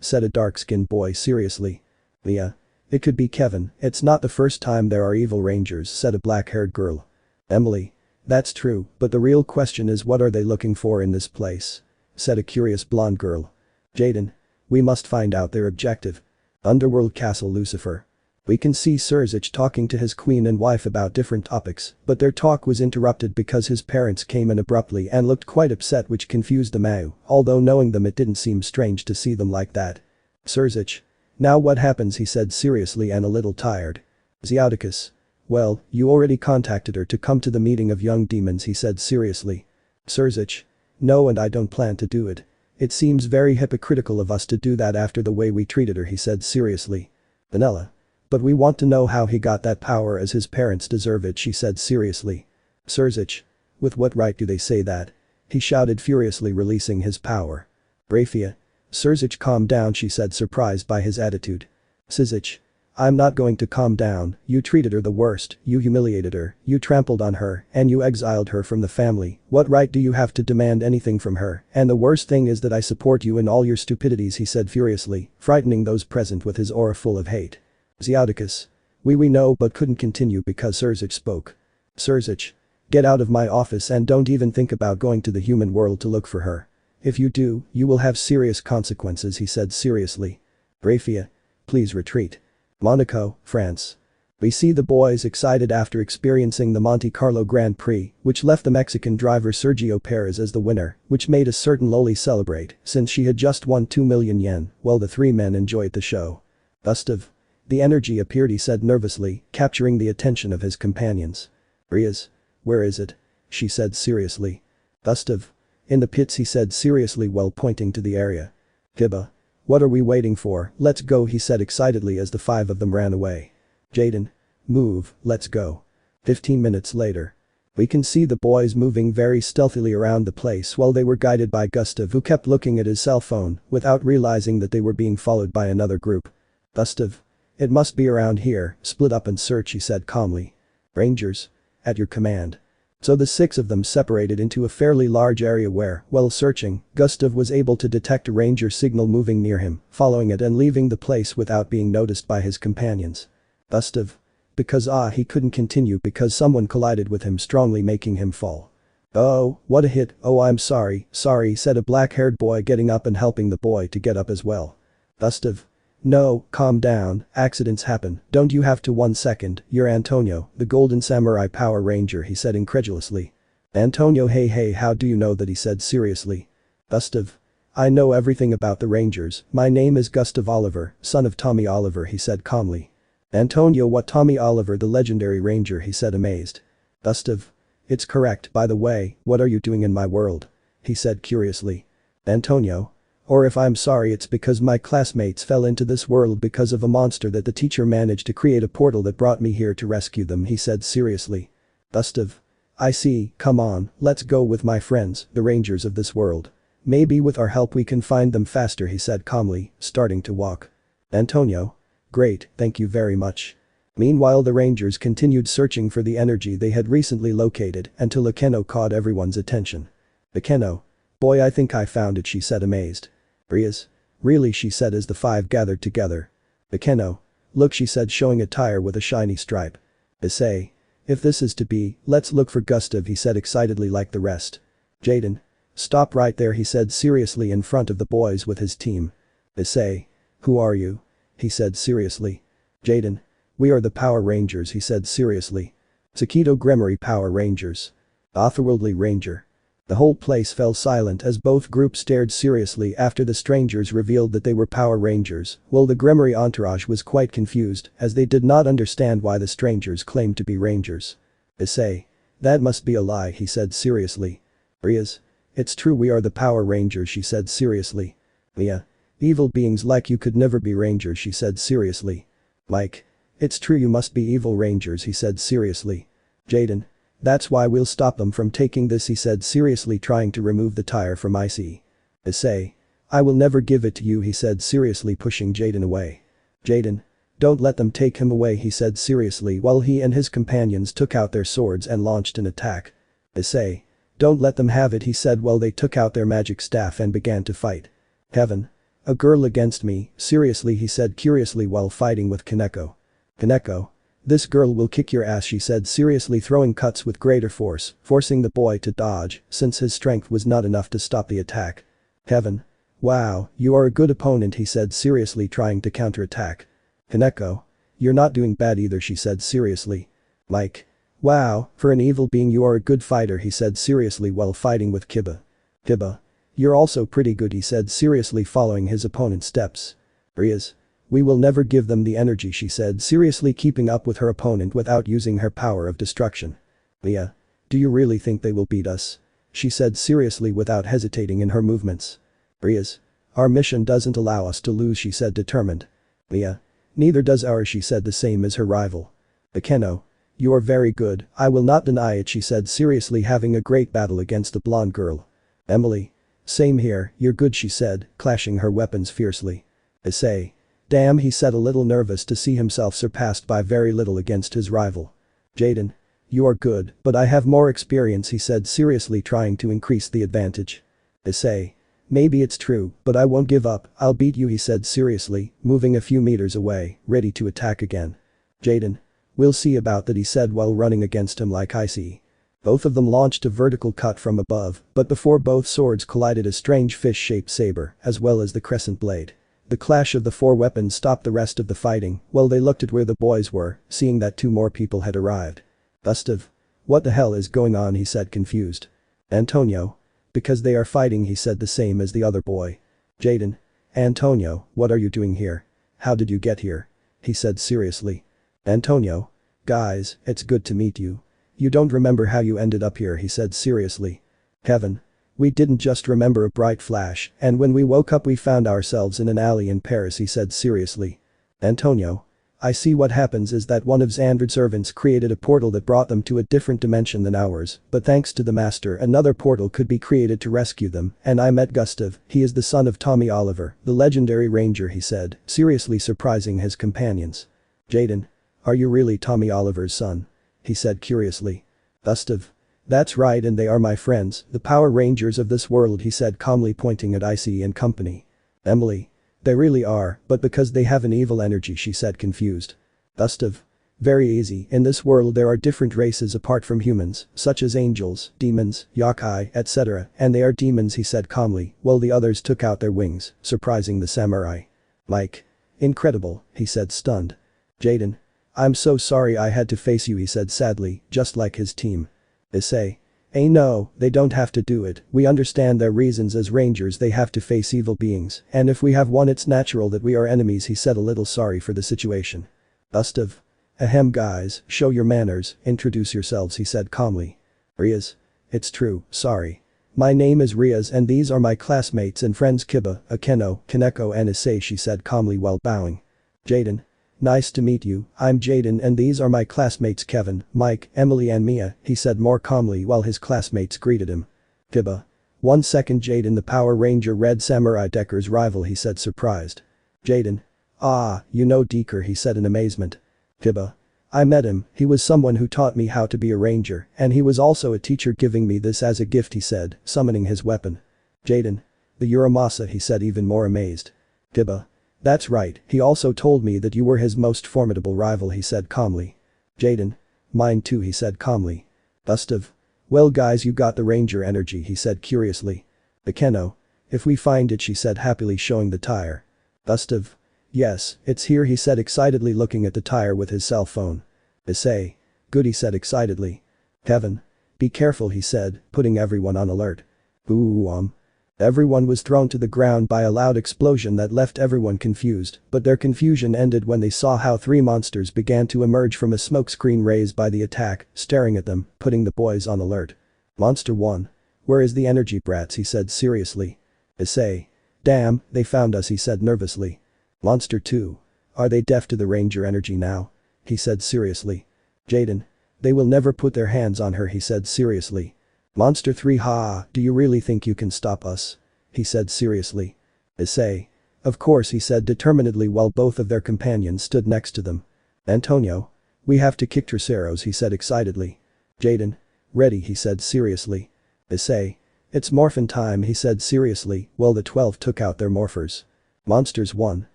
Said a dark-skinned boy seriously. Yeah. It could be Kevin, it's not the first time there are evil rangers, said a black-haired girl. Emily. That's true, but the real question is what are they looking for in this place? Said a curious blonde girl. Jaden. We must find out their objective. Underworld Castle Lucifer. We can see Surzich talking to his queen and wife about different topics, but their talk was interrupted because his parents came in abruptly and looked quite upset, which confused the Mau, although knowing them it didn't seem strange to see them like that. Surzich. Now what happens, he said seriously and a little tired. Zeoticus. Well, you already contacted her to come to the meeting of young demons, he said seriously. Surzich. No, and I don't plan to do it. It seems very hypocritical of us to do that after the way we treated her, he said seriously. Vanilla. But we want to know how he got that power, as his parents deserve it, she said seriously. Surzich. With what right do they say that? He shouted furiously, releasing his power. Rafia. Surzich, calm down, she said, surprised by his attitude. Sizich. I'm not going to calm down. You treated her the worst, you humiliated her, you trampled on her, and you exiled her from the family. What right do you have to demand anything from her? And the worst thing is that I support you in all your stupidities, he said furiously, frightening those present with his aura full of hate. Zeoticus. We know, but couldn't continue because Surzich spoke. Surzich. Get out of my office and don't even think about going to the human world to look for her. If you do, you will have serious consequences, he said seriously. Rafia. Please retreat. Monaco, France. We see the boys excited after experiencing the Monte Carlo Grand Prix, which left the Mexican driver Sergio Perez as the winner, which made a certain Loli celebrate since she had just won 2 million yen, while the three men enjoyed the show. Gustav. The energy appeared, he said nervously, capturing the attention of his companions. Rias. Where is it? She said seriously. Gustav. In the pits, he said seriously while pointing to the area. Hibba. What are we waiting for? Let's go, he said excitedly as the five of them ran away. Jaden. Move, let's go. 15 minutes later. We can see the boys moving very stealthily around the place while they were guided by Gustav, who kept looking at his cell phone without realizing that they were being followed by another group. Gustav. It must be around here, split up and search, he said calmly. Rangers. At your command. So the six of them separated into a fairly large area where, while searching, Gustav was able to detect a ranger signal moving near him, following it and leaving the place without being noticed by his companions. Gustav. Because he couldn't continue because someone collided with him, strongly making him fall. Oh, what a hit, oh I'm sorry, said a black-haired boy, getting up and helping the boy to get up as well. Gustav. No, calm down, accidents happen, don't you have to 1 second, you're Antonio, the Golden Samurai Power Ranger, he said incredulously. Antonio. Hey, how do you know that, he said seriously. Gustav. I know everything about the Rangers, my name is Gustav Oliver, son of Tommy Oliver, he said calmly. Antonio. What, Tommy Oliver the legendary ranger, he said amazed. Gustav. It's correct, by the way, what are you doing in my world? He said curiously. Antonio. Or if I'm sorry, it's because my classmates fell into this world because of a monster that the teacher managed to create a portal that brought me here to rescue them, he said seriously. Gustav. I see, come on, let's go with my friends, the rangers of this world. Maybe with our help we can find them faster, he said calmly, starting to walk. Antonio. Great, thank you very much. Meanwhile, the rangers continued searching for the energy they had recently located until Akeno caught everyone's attention. Akeno. Boy, I think I found it, she said amazed. Rias. Really, she said as the five gathered together. Akeno. Look, she said, showing a tire with a shiny stripe. Issei. If this is to be, let's look for Gustav, he said excitedly like the rest. Jaden. Stop right there, he said seriously in front of the boys with his team. Issei. Who are you? He said seriously. Jaden. We are the Power Rangers, he said seriously. Sakito Gremory Power Rangers. Otherworldly Ranger. The whole place fell silent as both groups stared seriously after the strangers revealed that they were Power Rangers, while the Gremory entourage was quite confused as they did not understand why the strangers claimed to be rangers. Issei. That must be a lie, he said seriously. Rias. It's true, we are the Power Rangers, she said seriously. Mia. Evil beings like you could never be rangers, she said seriously. Mike. It's true, you must be evil rangers, he said seriously. Jaden. That's why we'll stop them from taking this, he said seriously, trying to remove the tire from Issei. Issei. I will never give it to you, he said seriously, pushing Jaden away. Jaden. Don't let them take him away, he said seriously while he and his companions took out their swords and launched an attack. Issei. Don't let them have it, he said while they took out their magic staff and began to fight. Heaven. A girl against me, seriously, he said curiously while fighting with Kaneko. Kaneko. This girl will kick your ass, she said seriously throwing cuts with greater force, forcing the boy to dodge since his strength was not enough to stop the attack. Heaven. Wow, you are a good opponent, he said seriously trying to counterattack. Kaneko. You're not doing bad either, she said seriously. Like. Wow, for an evil being you are a good fighter, he said seriously while fighting with Kiba. Kiba. You're also pretty good, he said seriously following his opponent's steps. Rias. We will never give them the energy, she said seriously keeping up with her opponent without using her power of destruction. Leah. Do you really think they will beat us? She said seriously without hesitating in her movements. Rias. Our mission doesn't allow us to lose, she said determined. Leah. Neither does ours, she said the same as her rival. Akeno. You are very good, I will not deny it, she said seriously having a great battle against the blonde girl. Emily. Same here, you're good, she said, clashing her weapons fiercely. Issei. Damn, he said a little nervous to see himself surpassed by very little against his rival. Jaden. You are good, but I have more experience, he said seriously trying to increase the advantage. Issei. Maybe it's true, but I won't give up, I'll beat you, he said seriously, moving a few meters away, ready to attack again. Jaden. We'll see about that, he said while running against him like Issei. Both of them launched a vertical cut from above, but before both swords collided a strange fish-shaped saber, as well as the crescent blade. The clash of the four weapons stopped the rest of the fighting while they looked at where the boys were, seeing that two more people had arrived. Gustav. What the hell is going on, he said confused. Antonio. Because they are fighting, he said the same as the other boy. Jaden. Antonio, what are you doing here? How did you get here? He said seriously. Antonio. Guys, it's good to meet you. You don't remember how you ended up here, he said seriously. Kevin. We didn't just remember a bright flash, and when we woke up we found ourselves in an alley in Paris, he said seriously. Antonio. I see what happens is that one of Xander's servants created a portal that brought them to a different dimension than ours, but thanks to the master another portal could be created to rescue them, and I met Gustav, he is the son of Tommy Oliver, the legendary ranger, he said, seriously surprising his companions. Jaden. Are you really Tommy Oliver's son? He said curiously. Gustav. That's right, and they are my friends, the Power Rangers of this world, he said calmly pointing at Issei and company. Emily. They really are, but because they have an evil energy, she said confused. Gustav. Very easy, in this world there are different races apart from humans, such as angels, demons, yokai, etc., and they are demons, he said calmly, while the others took out their wings, surprising the samurai. Like. Incredible, he said stunned. Jaden. I'm so sorry I had to face you, he said sadly, just like his team. Issei. No, they don't have to do it, we understand their reasons, as rangers they have to face evil beings, and if we have one it's natural that we are enemies, he said a little sorry for the situation. Gustav. Ahem, guys, show your manners, introduce yourselves, he said calmly. Rias. It's true, sorry. My name is Rias and these are my classmates and friends Kiba, Akeno, Kaneko and Issei, she said calmly while bowing. Jaden. Nice to meet you, I'm Jaden and these are my classmates Kevin, Mike, Emily and Mia, he said more calmly while his classmates greeted him. Kiba. 1 second, Jaden, the Power Ranger Red Samurai Decker's rival, he said surprised. Jaden. Ah, you know Decker, he said in amazement. Kiba. I met him, he was someone who taught me how to be a ranger, and he was also a teacher giving me this as a gift, he said, summoning his weapon. Jaden. The Uramasa, he said even more amazed. Kiba. That's right, he also told me that you were his most formidable rival, he said calmly. Jaden. Mine too, he said calmly. Gustav. Well guys, you got the ranger energy, he said curiously. Akeno. If we find it, she said happily showing the tire. Gustav. Yes, it's here, he said excitedly looking at the tire with his cell phone. Issei. Good, he said excitedly. Kevin. Be careful, he said, putting everyone on alert. Ooh. Everyone was thrown to the ground by a loud explosion that left everyone confused, but their confusion ended when they saw how 3 monsters began to emerge from a smokescreen raised by the attack, staring at them, putting the boys on alert. Monster 1. Where is the energy, brats, he said seriously. Issei. Damn, they found us, he said nervously. Monster 2. Are they deaf to the ranger energy now? He said seriously. Jaden. They will never put their hands on her, he said seriously. Monster 3. Ha, do you really think you can stop us? He said seriously. Issei. Of course, he said determinedly while both of their companions stood next to them. Antonio. We have to kick Terceros, he said excitedly. Jaden. Ready, he said seriously. Issei. It's morphin' time, he said seriously, while the 12 took out their morphers. Monsters 1.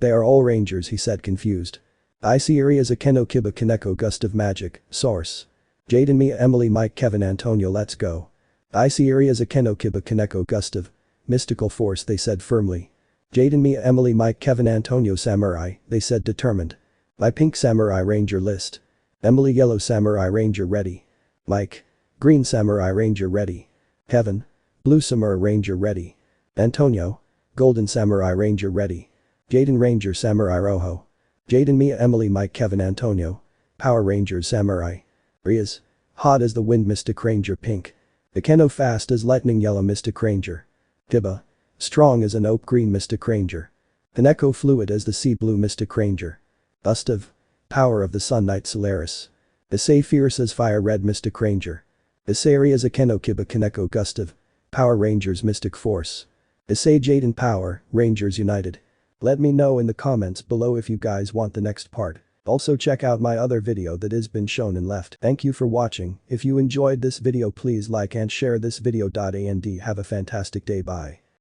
They are all rangers, he said confused. Issei Rias Akeno Kiba Kaneko Gust of Magic, Source. Jaden Mia Emily Mike Kevin Antonio let's go. Issei Rias Akeno Kiba Kaneko Gust of Mystical Force, they said firmly. Jaden Mia Emily Mike Kevin Antonio Samurai, they said determined. My pink Samurai Ranger list. Emily Yellow Samurai Ranger ready. Mike. Green Samurai Ranger ready. Kevin. Blue Samurai Ranger ready. Antonio. Golden Samurai Ranger ready. Jaden Ranger Samurai Rojo. Jaden Mia Emily Mike Kevin Antonio. Power Rangers Samurai. Rias. Hot as the wind Mystic Ranger pink. Akeno fast as lightning yellow Mystic Ranger. Kiba. Strong as an oak green Mystic Ranger. Kaneko fluid as the sea blue Mystic Ranger. Gustav. Power of the Sun Knight Solaris. Issei fierce as fire red Mystic Ranger. Issei as Akeno Kiba Kaneko Gustav. Power Rangers Mystic Force. Issei Jaden Power, Rangers United. Let me know in the comments below if you guys want the next part. Also check out my other video that has been shown and left. Thank you for watching. If you enjoyed this video please like and share this video. And have a fantastic day. Bye.